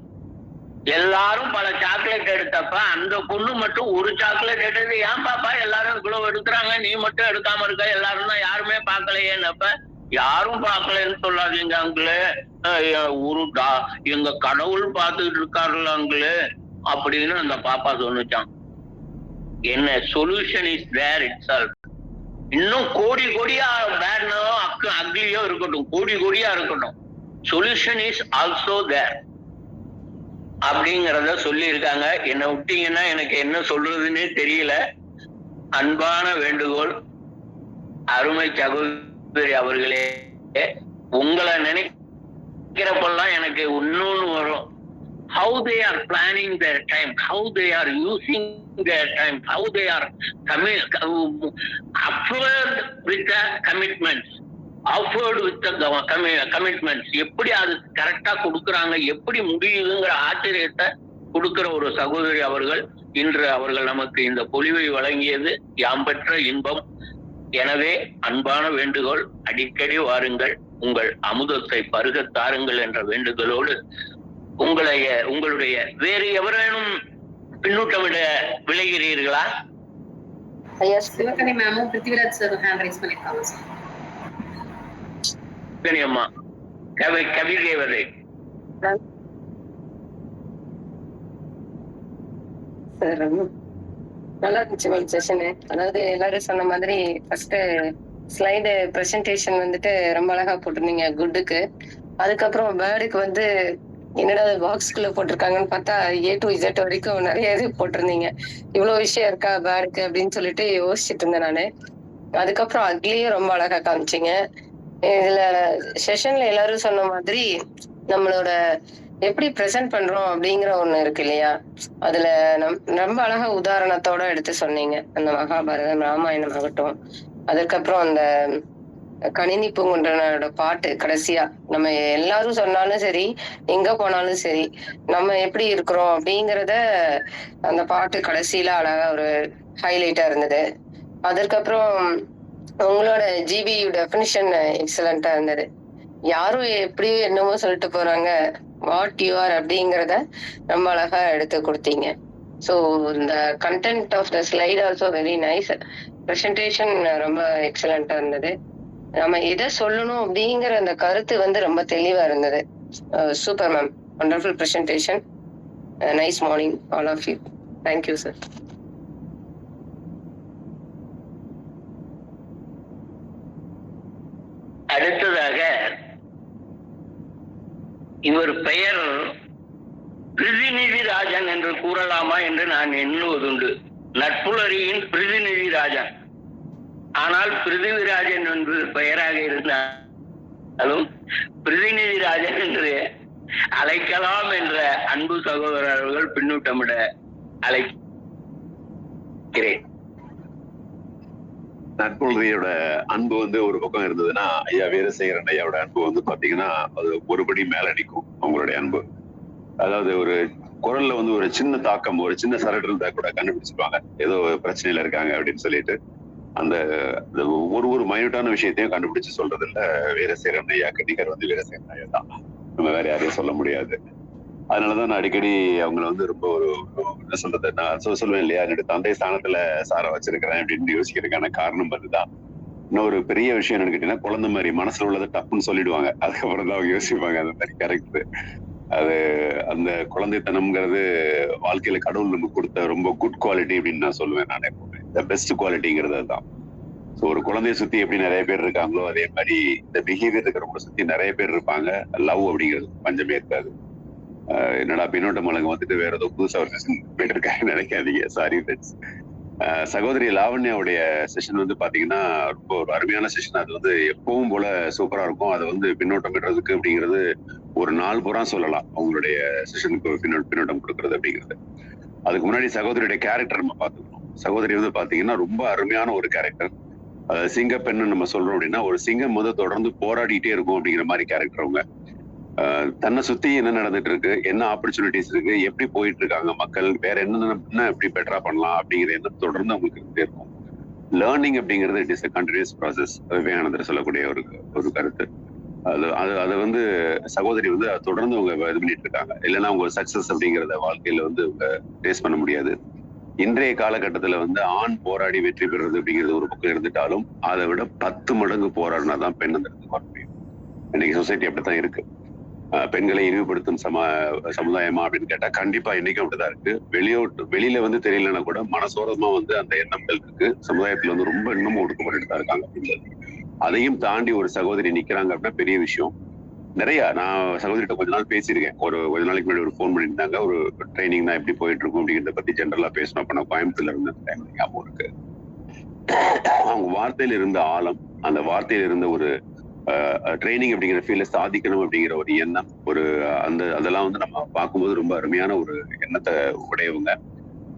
எல்லாரும் பல சாக்லேட் எடுத்தப்ப அந்த பொண்ணு மட்டும் ஒரு சாக்லேட் எடுத்து, ஏன் பாப்பா எல்லாரும் இவ்வளவு எடுக்கிறாங்க, நீ மட்டும் எடுக்காம இருக்க, எல்லாரும் தான் யாருமே பார்க்கலையேன்னப்ப, யாரும் பார்க்கலன்னு சொல்லாதீங்க அங்கிளு, எங்க கடவுள் பார்த்துட்டு இருக்காருல்ல அங்கிளு அப்படின்னு அந்த பாப்பா சொன்னுச்சான். என்ன சொல்யூஷன் இஸ் தேர் இட்செல்ஃப். இன்னும் கோடி கோடியா பேட்னோ அக்லியோ இருக்கட்டும், கோடி கோடியா இருக்கட்டும், சொல்யூஷன் இஸ் ஆல்சோ தேர் அப்படிங்கிறத சொல்லி இருக்காங்க. என்ன விட்டீங்கன்னா எனக்கு என்ன சொல்றதுன்னே தெரியல. அன்பான வேண்டுகோள், அருமை சகோதரி அவர்களே, உங்களை நினைக்கிறப்பெல்லாம் எனக்கு இன்னொன்னு வரும். how they are planning their time, how they are using their time, how they are afford with the commitments, afford with the commitments. எப்படி அது கரெக்டா கொடுக்குறாங்க, எப்படி முடியுதுங்கிற ஆச்சரியத்தை கொடுக்கிற ஒரு சகோதரி அவர்கள். இன்று அவர்கள் நமக்கு இந்த பொலிவை வழங்கியது யாம் பெற்ற இன்பம். எனவே அன்பான வேண்டுகோள், அடிக்கடி வாருங்கள், உங்கள் அமுதத்தை பருகத் தாருங்கள் என்ற வேண்டுதலோடு உங்களுடைய வேறு எவரேனும் பின்னூட்டமிட விளைகிறீர்களா? ஐயா சிவகணி மேமும் பிருத்திவிராஜ் சார் ஹேண்ட் ரைஸ் பண்ணிருக்காங்க சார். அம்மா கவி தேவதை சார், நல்லா இருந்துச்சு செஷனு. அதாவது எல்லாரும் சொன்ன மாதிரி ஃபர்ஸ்ட் ஸ்லைடு பிரசன்டேஷன் ரொம்ப அழகா போட்டிருந்தீங்க குட்டுக்கு. அதுக்கப்புறம் பேர்டுக்கு என்னடா பாக்ஸ்குள்ள போட்டிருக்காங்கன்னு பார்த்தா A to Z வரைக்கும் நிறைய இது போட்டிருந்தீங்க. இவ்வளவு விஷயம் இருக்கா பேர்டுக்கு அப்படின்னு சொல்லிட்டு யோசிச்சுட்டு இருந்தேன் நானு. அதுக்கப்புறம் அக்லியும் ரொம்ப அழகா காமிச்சிங்க. இதுல செஷன்ல எல்லாரும் சொன்ன மாதிரி நம்மளோட எப்படி பிரசன்ட் பண்றோம் அப்படிங்கிற ஒண்ணு இருக்கு இல்லையா, அதுல ரொம்ப அழகா உதாரணத்தோட எடுத்து சொன்னீங்க. அந்த மகாபாரதம், ராமாயணம் ஆகட்டும், அதுக்கப்புறம் அந்த கணினி பூங்குன்றனோட பாட்டு கடைசியா நம்ம எல்லாரும் சொன்னாலும் சரி, எங்க போனாலும் சரி, நம்ம எப்படி இருக்கிறோம் அப்படிங்கிறத அந்த பாட்டு கடைசியில அழகா ஒரு ஹைலைட்டா இருந்தது. அதற்கப்புறம் உங்களோட ஜிபியு டெஃபினிஷன் எக்ஸலண்டா இருந்தது. யாரும் எப்படி என்னமோ சொல்லிட்டு போறாங்க, வாட் யூ ஆர் அப்படிங்கிறத ரொம்ப அழகா எடுத்து கொடுத்தீங்க. ஸோ இந்த content of the slide also very nice. Presentation ரொம்ப எக்ஸலண்டா இருந்தது. நம்ம எதை சொல்லணும் அப்படிங்கிற அந்த கருத்து வந்து ரொம்ப தெளிவா இருந்தது. Super ma'am, wonderful presentation. Nice morning all of you. Thank you sir. அடுத்ததாக இவர் பெயர் பிரதிநிதி ராஜன் என்று கூறலாமா என்று நான் எண்ணுவதுண்டு. நட்புலரியின் பிரதிநிதி ராஜன். ஆனால் பிருதிவிராஜன் என்று பெயராக இருந்தாலும் பிரதிநிதி ராஜன் என்று அழைக்கலாம் என்ற அன்பு சகோதரர்கள் பின்னூட்டமிட அழைக்கிறேன். நட்புலரியோட அன்பு வந்து ஒரு பக்கம் இருந்ததுன்னா, ஐயா வீரசேகரன் ஐயாவோட அன்பு வந்து பாத்தீங்கன்னா அது ஒருபடி மேல அடிக்கும். அவங்களுடைய அன்பு அதாவது ஒரு குரல்ல வந்து ஒரு சின்ன தாக்கம், ஒரு சின்ன சரடு இருந்தா கூட கண்டுபிடிச்சிருவாங்க ஏதோ பிரச்சனையில இருக்காங்க அப்படின்னு சொல்லிட்டு. அந்த ஒரு மைனூட்டான விஷயத்தையும் கண்டுபிடிச்சு சொல்றது இல்ல வீரசேகரன் ஐயா. கண்டிகர் வந்து வீரசேகரன் ஐயா தான், நம்ம வேற யாரையும் சொல்ல முடியாது. அதனாலதான் நான் அடிக்கடி அவங்கள வந்து ரொம்ப ஒரு என்ன சொல்றது, நான் சொல்லுவேன் இல்லையா, என்னோட தந்தை ஸ்தானத்துல சார வச்சிருக்கிறேன் அப்படின்னு யோசிக்கிறதுக்கான காரணம் அதுதான். இன்னொரு பெரிய விஷயம் என்னன்னு கேட்டீங்கன்னா, குழந்தை மாதிரி மனசுல உள்ளதை டப்புன்னு சொல்லிடுவாங்க, அதுக்கப்புறம் தான் அவங்க யோசிப்பாங்க. அந்த மாதிரி கரெக்ட். அது அந்த குழந்தைத்தனம்ங்கிறது வாழ்க்கையில கடவுள் நமக்கு கொடுத்த ரொம்ப குட் குவாலிட்டி அப்படின்னு நான் சொல்லுவேன். நான் எப்பவுமே இந்த பெஸ்ட் குவாலிட்டிங்கிறது அதுதான். ஸோ ஒரு குழந்தைய சுத்தி எப்படி நிறைய பேர் இருக்காங்களோ அதே மாதிரி இந்த பிஹேவியர் இருக்கிறவங்க சுத்தி நிறைய பேர் இருப்பாங்க. லவ் அப்படிங்கிறது பஞ்சமே இருக்காது. என்னடா பின்னோட்டம் மலங்க வந்துட்டு வேற ஏதோ புதுசா ஒரு செஷன் போயிட்டு இருக்காங்க நினைக்காதீங்க, சாரி ஃப்ரெண்ட்ஸ். சகோதரி லாவண்யாவுடைய செஷன் வந்து பாத்தீங்கன்னா ரொம்ப ஒரு அருமையான செஷன். அது வந்து எப்பவும் போல சூப்பரா இருக்கும். அதை வந்து பின்னோட்டம் விடுறதுக்கு அப்படிங்கிறது ஒரு நாள் பூரா சொல்லலாம். அவங்களுடைய செஷனுக்கு பின்னோட்டம் கொடுக்கறது அப்படிங்கிறது. அதுக்கு முன்னாடி சகோதரியுடைய கேரக்டர் நம்ம பார்த்துக்கணும். சகோதரி வந்து பாத்தீங்கன்னா ரொம்ப அருமையான ஒரு கேரக்டர். சிங்க பெண்ணு நம்ம சொல்றோம் அப்படின்னா, ஒரு சிங்கம் வந்து தொடர்ந்து போராடிட்டே இருக்கும் அப்படிங்கிற மாதிரி கேரக்டர் அவங்க. தன்னை சுத்தி என்ன நடந்துட்டு இருக்கு, என்ன ஆப்பர்ச்சுனிட்டிஸ் இருக்கு, எப்படி போயிட்டு இருக்காங்க மக்கள், வேற என்ன எப்படி பெட்டரா பண்ணலாம் அப்படிங்கிற எண்ணம் தொடர்ந்து அவங்களுக்கு இருந்துட்டே இருக்கும். லேர்னிங் அப்படிங்கிறது it is a continuous process. விவேகானந்தர் சொல்லக்கூடிய ஒரு கருத்து. அது வந்து சகோதரி வந்து தொடர்ந்து அவங்க இது பண்ணிட்டு இருக்காங்க. இல்லைன்னா அவங்க சக்சஸ் அப்படிங்கிறத வாழ்க்கையில வந்து அவங்க ஃபேஸ் பண்ண முடியாது. இன்றைய காலகட்டத்துல வந்து ஆண் போராடி வெற்றி பெறுறது அப்படிங்கிறது ஒரு பக்கம் இருந்துட்டாலும், அதை விட 10 மடங்கு போராடினா தான் பெண் அந்த இடத்துக்கு வர முடியும். இன்னைக்கு சொசைட்டி அப்படித்தான் இருக்கு. பெண்களை இழிவுபடுத்தும் சமுதாயமா அப்படின்னு கேட்டா கண்டிப்பா இன்னைக்கும் அப்படிதான் இருக்கு. வெளியில வந்து தெரியலன்னா கூட மனசோரமா வந்து அந்த எண்ணங்கள் இருக்கு. சமுதாயத்துல வந்து ரொம்ப இன்னமும் ஒடுக்கப்பட்டு தான் இருக்காங்க அப்படின்றது. அதையும் தாண்டி ஒரு சகோதரி நிக்கிறாங்க அப்படின்னா பெரிய விஷயம். நிறைய நான் சகோதரிட்ட கொஞ்ச நாள் பேசியிருக்கேன். கொஞ்ச நாளைக்கு முன்னாடி ஒரு ஃபோன் பண்ணியிருந்தாங்க. ஒரு ட்ரைனிங் தான் எப்படி போயிட்டு இருக்கும் அப்படிங்கிறத பத்தி ஜென்ரலா பேசணும். அப்ப நான் கோயம்புத்தூர்ல இருந்த டைம் ஞாபகம் இருக்கு. அவங்க வார்த்தையில இருந்த ஆழம், அந்த வார்த்தையில இருந்த ஒரு ட்ரைனிங் அப்படிங்கிற ஃபீல்ட்ல சாதிக்கணும் அப்படிங்கிற ஒரு எண்ணம், ஒரு அதெல்லாம் வந்து நம்ம பார்க்கும்போது ரொம்ப அருமையான ஒரு எண்ணத்தை உடையவங்க.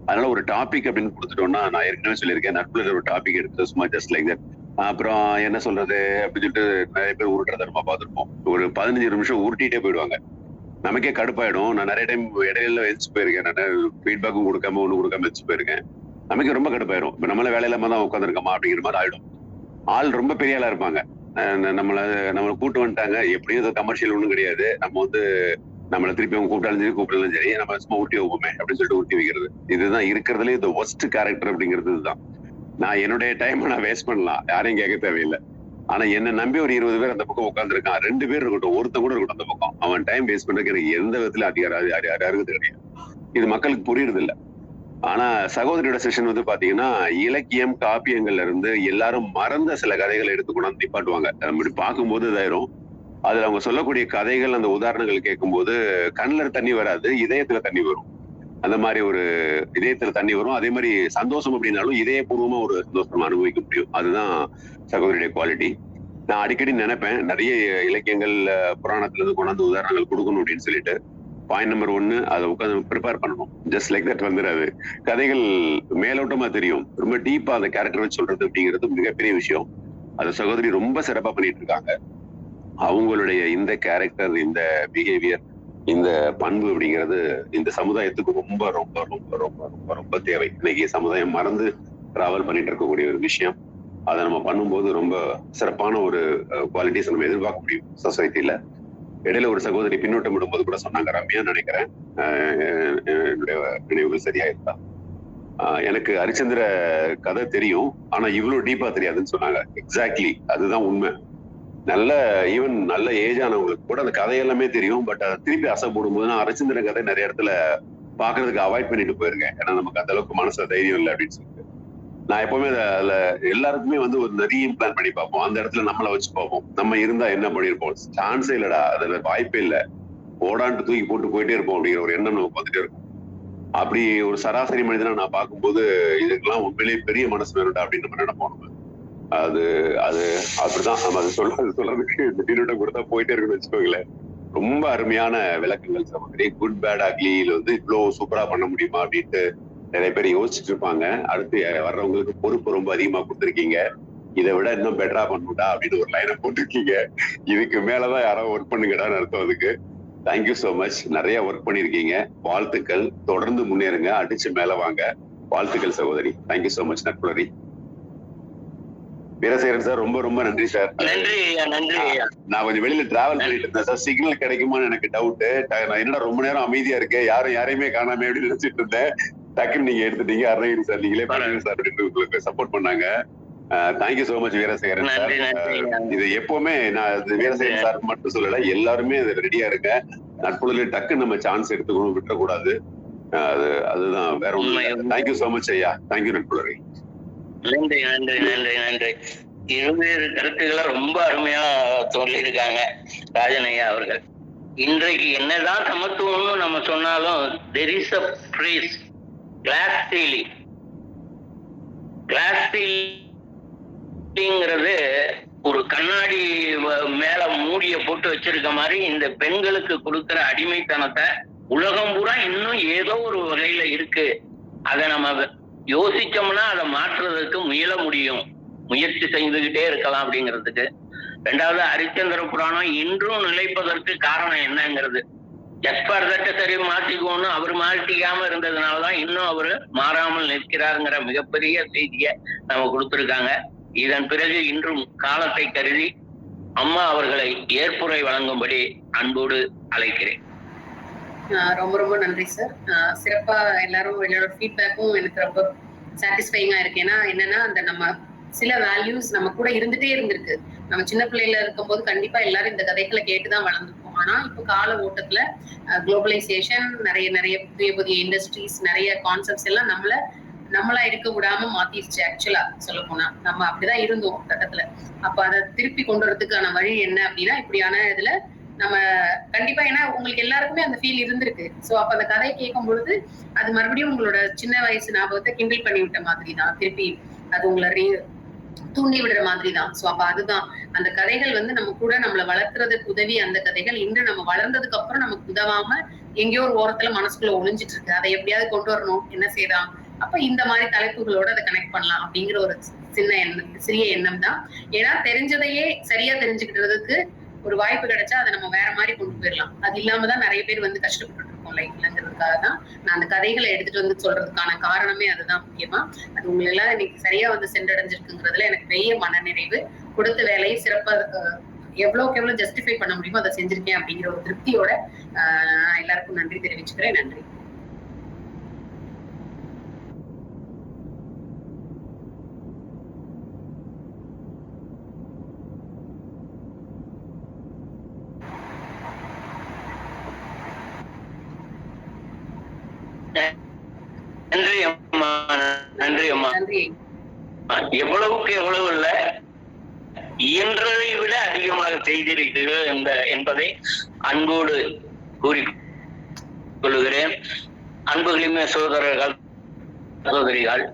அதனால ஒரு டாபிக் அப்படின்னு கொடுத்துட்டோம்னா, நான் ஏற்கனவே சொல்லியிருக்கேன், நட்புல ஒரு டாபிக் எடுத்து சும்மா ஜஸ்ட் லைக் தட் அப்புறம் என்ன சொல்றது அப்படின்னு சொல்லிட்டு நிறைய பேர் உருட்டுறத நம்ம பார்த்துருப்போம். ஒரு 15 நிமிஷம் உருட்டிட்டே போயிடுவாங்க. நமக்கே கடுப்பாயிடும். நான் நிறைய டைம் இடையில எதிர்த்து போயிருக்கேன். நான் ஃபீட்பேக்கும் கொடுக்காம ஒண்ணு கொடுக்காம எதிர்த்து போயிருக்கேன். நமக்கு ரொம்ப கடுப்பாயிரும். இப்ப நம்மள வேலை இல்லாம தான் உட்காந்துருக்கோமா அப்படிங்கிற மாதிரி ஆயிடும். ஆள் ரொம்ப பெரிய ஆளா இருப்பாங்க. நம்மளை கூட்டு வந்துட்டாங்க, எப்படியும் கமர்ஷியல் ஒண்ணும் கிடையாது, நம்ம வந்து நம்மளை திருப்பி அவங்க கூப்பிட்டாலும் சரி கூப்பிட்டாலும் சரி நம்ம சும்மா ஊட்டி வைப்போமே அப்படின்னு சொல்லிட்டு ஊட்டி வைக்கிறது. இதுதான் இருக்கிறதுலே இந்த ஒஸ்ட் கேரக்டர் அப்படிங்கிறது. இதுதான். நான் என்னுடைய டைம் நான் வேஸ்ட் பண்ணலாம், யாரையும் கேட்க தேவையில்லை. ஆனா என்ன நம்பி ஒரு 20 பேர் அந்த பக்கம் உட்காந்துருக்கான், 2 பேர் இருக்கட்டும், ஒருத்தன் கூட இருக்கட்டும் அந்த பக்கம், அவன் டைம் வேஸ்ட் பண்றதுக்கு எனக்கு எந்த விதத்துல அதிகாரம் அருகது கிடையாது. இது மக்களுக்கு புரியுறது இல்லை. ஆனா சகோதரியோட செஷன் வந்து பாத்தீங்கன்னா இலக்கியம் காப்பியங்கள்ல இருந்து எல்லாரும் மறந்த சில கதைகளை எடுத்து கொண்டாந்து நிப்பாட்டுவாங்க. நம்ம பார்க்கும்போது இதாயிரும். அதுல அவங்க சொல்லக்கூடிய கதைகள், அந்த உதாரணங்கள் கேட்கும்போது கண்ணுல தண்ணி வராது, இதயத்துல தண்ணி வரும். அந்த மாதிரி ஒரு இதயத்துல தண்ணி வரும். அதே மாதிரி சந்தோஷம் அப்படின்னாலும் இதயபூர்வமா ஒரு சந்தோஷம் அனுபவிக்க முடியும். அதுதான் சகோதரியுடைய குவாலிட்டி. நான் அடிக்கடி நினைப்பேன், நிறைய இலக்கியங்கள் புராணத்துல இருந்து கொண்டாந்து உதாரணங்கள் கொடுக்கணும் அப்படின்னு சொல்லிட்டு. பாயிண்ட் நம்பர் 1, அதை உட்காந்து ப்ரிப்பேர் பண்ணணும். ஜஸ்ட் லைக் தட் வந்துடாது. கதைகள் மேலோட்டமா தெரியும், ரொம்ப டீப்பா அந்த கேரக்டர் வச்சு சொல்றது அப்படிங்கிறது மிகப்பெரிய விஷயம். அது சகோதரி ரொம்ப சிறப்பா பண்ணிட்டு இருக்காங்க. அவங்களுடைய இந்த கேரக்டர், இந்த பிஹேவியர், இந்த பண்பு அப்படிங்கிறது இந்த சமுதாயத்துக்கு ரொம்ப ரொம்ப ரொம்ப ரொம்ப ரொம்ப ரொம்ப தேவை. இன்னைக்கு சமுதாயம் மறந்து டிராவல் பண்ணிட்டு இருக்கக்கூடிய ஒரு விஷயம். அதை நம்ம பண்ணும்போது ரொம்ப சிறப்பான ஒரு குவாலிட்டிஸ் நம்ம எதிர்பார்க்க முடியும் சொசைட்டில. இடையில ஒரு சகோதரி பின்னூட்டம் விடும்போது கூட சொன்னாங்க, ரம்யா நினைக்கிறேன், என்னுடைய நினைவுகள் சரியா இருந்தா. எனக்கு ஹரிச்சந்திர கதை தெரியும், ஆனா இவ்வளவு டீப்பா தெரியாதுன்னு சொன்னாங்க. எக்ஸாக்ட்லி அதுதான் உண்மை. ஈவன் நல்ல ஏஜ் ஆனவங்களுக்கு கூட அந்த கதையெல்லாமே தெரியும். பட் அதை திருப்பி அசை போடும்போது நான் ஹரிச்சந்திர கதை நிறைய இடத்துல பாக்குறதுக்கு அவாய்ட் பண்ணிட்டு போயிருக்கேன். ஏன்னா நமக்கு அந்த அளவுக்கு மனசுல தைரியம் இல்லை அப்படின்னு சொல்லிட்டு. நான் எப்பவுமே அதுல எல்லாருக்குமே ஒரு நிறைய பிளான் பண்ணி பார்ப்போம். அந்த இடத்துல நம்மளை வச்சு பார்ப்போம், நம்ம இருந்தா என்ன பண்ணிருப்போம். சான்ஸே இல்லடா, அதுல வாய்ப்பே இல்லை, ஓடான்ட்டு தூக்கி போட்டு போயிட்டே இருப்போம் அப்படிங்கிற ஒரு எண்ணம் நமக்கு வந்துட்டே இருக்கும். அப்படி ஒரு சராசரி மனிதனா நான் பார்க்கும்போது இதுக்கெல்லாம் உண்மையிலேயே பெரிய மனசு வேணும்டா அப்படின்னு நம்ம நினைப்போம். அது அது அப்படிதான் நம்ம அதை சொல்றதுக்கு இந்த பீரியட கொடுத்தா போயிட்டே இருக்குன்னு வச்சுக்கோங்களேன். ரொம்ப அருமையான விளக்கங்கள் சகோதரி. குட் பேட் அக்லியில இவ்வளவு சூப்பரா பண்ண முடியுமா அப்படின்ட்டு நிறைய பேர் யோசிச்சுட்டு இருப்பாங்க. அடுத்து வர்றவங்களுக்கு பொறுப்பு ரொம்ப அதிகமா கொடுத்துருக்கீங்க, இதை விட இன்னும் பெட்டரா பண்ணுடா அப்படின்னு ஒரு லைனை போட்டிருக்கீங்க. இதுக்கு மேலதான் யாராவது ஒர்க் பண்ணுங்கடான்னு அர்த்தம். அதுக்கு தேங்க்யூ சோ மச். நிறைய ஒர்க் பண்ணிருக்கீங்க, வாழ்த்துக்கள். தொடர்ந்து முன்னேறுங்க, அடிச்சு மேல வாங்க. வாழ்த்துக்கள் சகோதரி. Thank you so much. நட்புலரி. வீரசேகரன் சார் ரொம்ப ரொம்ப நன்றி சார். நன்றி நன்றி. நான் கொஞ்சம் வெளியில டிராவல் பண்ணிட்டு இருந்தேன் சார், சிக்னல் கிடைக்குமான்னு எனக்கு டவுட். நான் என்னடா ரொம்ப நேரம் அமைதியா இருக்கேன், யாரையுமே காணாம அப்படின்னு நினைச்சிட்டு இருந்தேன். டக்குன்னு நீங்க எடுத்துட்டீங்க. அருணகிரி சார் நீங்களே பண்ணுங்க சார் அப்படின்னு உங்களுக்கு சப்போர்ட் பண்ணாங்க. Thank you so much Veerasekaran sir. இது எப்பவுமே நான் வீரசேகரன் சார் மட்டும் சொல்லல, எல்லாருமே ரெடியா இருக்க. நட்புல டக்கு நம்ம சான்ஸ் எடுத்துக்கணும், விட்டுறக்கூடாது. அதுதான் வேற ஒண்ணு. தேங்க்யூ சோ மச் ஐயா. தேங்க்யூ நட்புலரி. நன்றி நன்றி நன்றி நன்றி. இருவேறு கருத்துக்களை ரொம்ப அருமையா சொல்லியிருக்காங்க ராஜன் ஐயா அவர்கள். இன்றைக்கு என்னதான் சமத்துவம்னு நம்ம சொன்னாலும் there is a phrase, glass ceiling. glass ceilingங்கிறது ஒரு கண்ணாடி மேல மூடிய போட்டு வச்சிருக்க மாதிரி இந்த பெண்களுக்கு கொடுக்கிற அடிமைத்தனத்தை உலகம் பூரா இன்னும் ஏதோ ஒரு வகையில இருக்கு. அதை நம்ம யோசிச்சோம்னா அதை மாற்றுறதுக்கு முயல முடியும், முயற்சி செய்துகிட்டே இருக்கலாம் அப்படிங்கிறதுக்கு. ரெண்டாவது, ஹரிச்சந்திர புராணம் இன்றும் நிலைப்பதற்கு காரணம் என்னங்கிறது. ஜஸ்பார்தட்ட சரி மாத்திக்கோன்னு அவர் மாற்றிக்காம இருந்ததுனாலதான் இன்னும் அவரு மாறாமல் நிற்கிறாருங்கிற மிகப்பெரிய செய்தியை நம்ம கொடுத்திருக்காங்க. இதன் பிறகு இன்றும் காலத்தை கருதி அம்மா அவர்களை ஏற்புரை வழங்கும்படி அன்போடு அழைக்கிறேன். ரொம்ப ரொம்ப நன்றி சார். சிறப்பா எல்லாரும் என்னோட ஃபீட்பேக்கும் எனக்கு ரொம்ப சாட்டிஸ்ஃபைங்கா இருக்கு. ஏன்னா என்னன்னா, அந்த நம்ம சில வேல்யூஸ் நம்ம கூட இருந்துட்டே இருந்திருக்கு. நம்ம சின்ன பிள்ளைல இருக்கும்போது கண்டிப்பா எல்லாரும் இந்த கதைகளை கேட்டுதான் வளர்ந்துருப்போம். ஆனா இப்ப கால ஓட்டத்துல குளோபலைசேஷன், நிறைய நிறைய புதிய புதிய இண்டஸ்ட்ரீஸ், நிறைய கான்செப்ட்ஸ் எல்லாம் நம்மளா இருக்க விடாம மாத்திருச்சு. ஆக்சுவலா சொல்ல போனா நம்ம அப்படிதான் இருந்தோம் கட்டத்துல. அப்ப அதை திருப்பி கொண்டு வரதுக்கான வழி என்ன அப்படின்னா, இப்படியான இதுல நம்ம கண்டிப்பா, ஏன்னா உங்களுக்கு எல்லாருக்குமே அந்த ஃபீல் இருந்திருக்கு. சோ அப்ப அந்த கதையை கேட்கும் பொழுது அது மறுபடியும் உங்களோட சின்ன வயசு ஞாபகத்தை கிண்டில் பண்ணி விட்ட மாதிரி தான், திருப்பி அது உங்களை தூண்டி விடுற மாதிரி தான். சோ அப்ப அதுதான் அந்த கதைகள் நம்ம கூட நம்மளை வளர்க்கறதுக்கு உதவி. அந்த கதைகள் இன்று நம்ம வளர்ந்ததுக்கு அப்புறம் நமக்கு உதவாம எங்கேயோ ஒரு ஓரத்துல மனசுக்குள்ள ஒளிஞ்சிட்டு இருக்கு. அதை எப்படியாவது கொண்டு வரணும், என்ன செய்யலாம், அப்ப இந்த மாதிரி தலைப்புகளோட அதை கனெக்ட் பண்ணலாம் அப்படிங்கிற ஒரு சிறிய எண்ணம் தான். ஏன்னா தெரிஞ்சதையே சரியா தெரிஞ்சுக்கிட்டதுக்கு ஒரு வாய்ப்பு கிடைச்சா அதை நம்ம வேற மாதிரி கொண்டு போயிடலாம். அது இல்லாமதான் நிறைய பேர் கஷ்டப்பட்டு இருக்கோம் லைஃப்லங்கிறதுக்காக தான் நான் அந்த கதைகளை எடுத்துட்டு சொல்றதுக்கான காரணமே அதுதான் முக்கியமா. அது உங்களை எல்லாம் இன்னைக்கு சரியா சென்றடைஞ்சிருக்குங்கிறதுல எனக்கு பெரிய மனநிறைவு. கொடுத்த வேலையை சிறப்பா எவ்வளவுக்கு எவ்வளவு ஜஸ்டிஃபை பண்ண முடியுமோ அதை செஞ்சிருக்கேன் அப்படிங்கிற ஒரு திருப்தியோட எல்லாருக்கும் நன்றி தெரிவிச்சுக்கிறேன். நன்றி. நன்றி அம்மா. நன்றி அம்மா. எவ்வளவுக்கு எவ்வளவு இல்ல, இயன்றதை விட அதிகமாக செய்திருக்கிறீர்கள் என்பதை அன்போடு கூறிக்கொள்கிறேன். அன்புகளிமே சகோதரர்கள் சகோதரிகள்,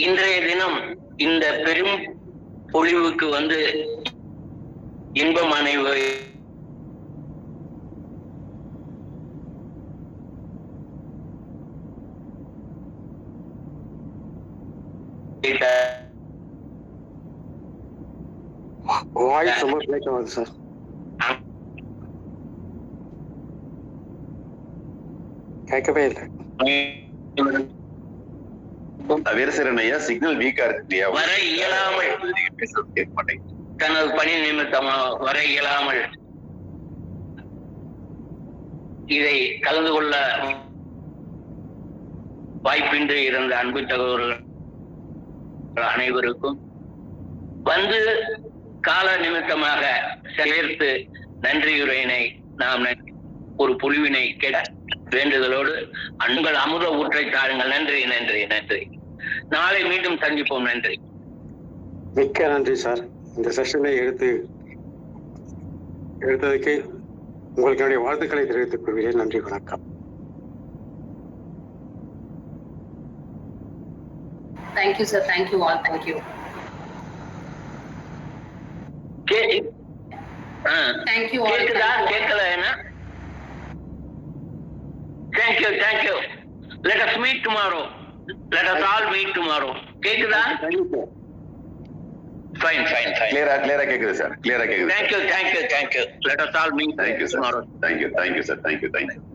இன்றைய தினம் இந்த பெரும் பொழிவுக்கு இன்பம் அனைவரை வாய்ஸ் ரொம்ப பிரேக் ஆகுது சார். கேட்கவே இல்லை. வீரசேகரன் ஐயா, சிக்னல் வீக்கா இருக்கு. வர இயலாமல் பேசுறது கேட்க மாட்டேங்குது. தனது பணி நிமித்தமாக வர இயலாமல் இதை கலந்து கொள்ள வாய்ப்பின்றி இருந்த அன்பு சகோதரர்கள் அனைவருக்கும் வந்து கால நிமித்தமாக சேர்த்து நன்றியுரையினை நாம் ஒரு பொழிவினை கேட்ட வேண்டுதலோடு அன்புகள் அமுத ஊற்றை தாருங்கள். நன்றி நன்றி நன்றி. நாளை மீண்டும் சந்திப்போம். நன்றி. மிக்க நன்றி சார். இந்த செஷனை எடுத்ததுக்கு உங்களுக்கு என்னுடைய வாழ்த்துக்களை தெரிவித்துக் கொள்கிறேன். நன்றி, வணக்கம். Thank you, sir. Thank you all. Thank you. Thank you all. கேட்கல என்ன? Thank you, thank you. Let us meet tomorrow. Let us all meet tomorrow. கேக்குதா? Fine, fine, fine. கிளியரா கேக்குது சார். கிளியரா கேக்குது. Thank you, thank you, thank you. Let us all meet tomorrow. Thank you, sir. Thank you, sir. Thank you.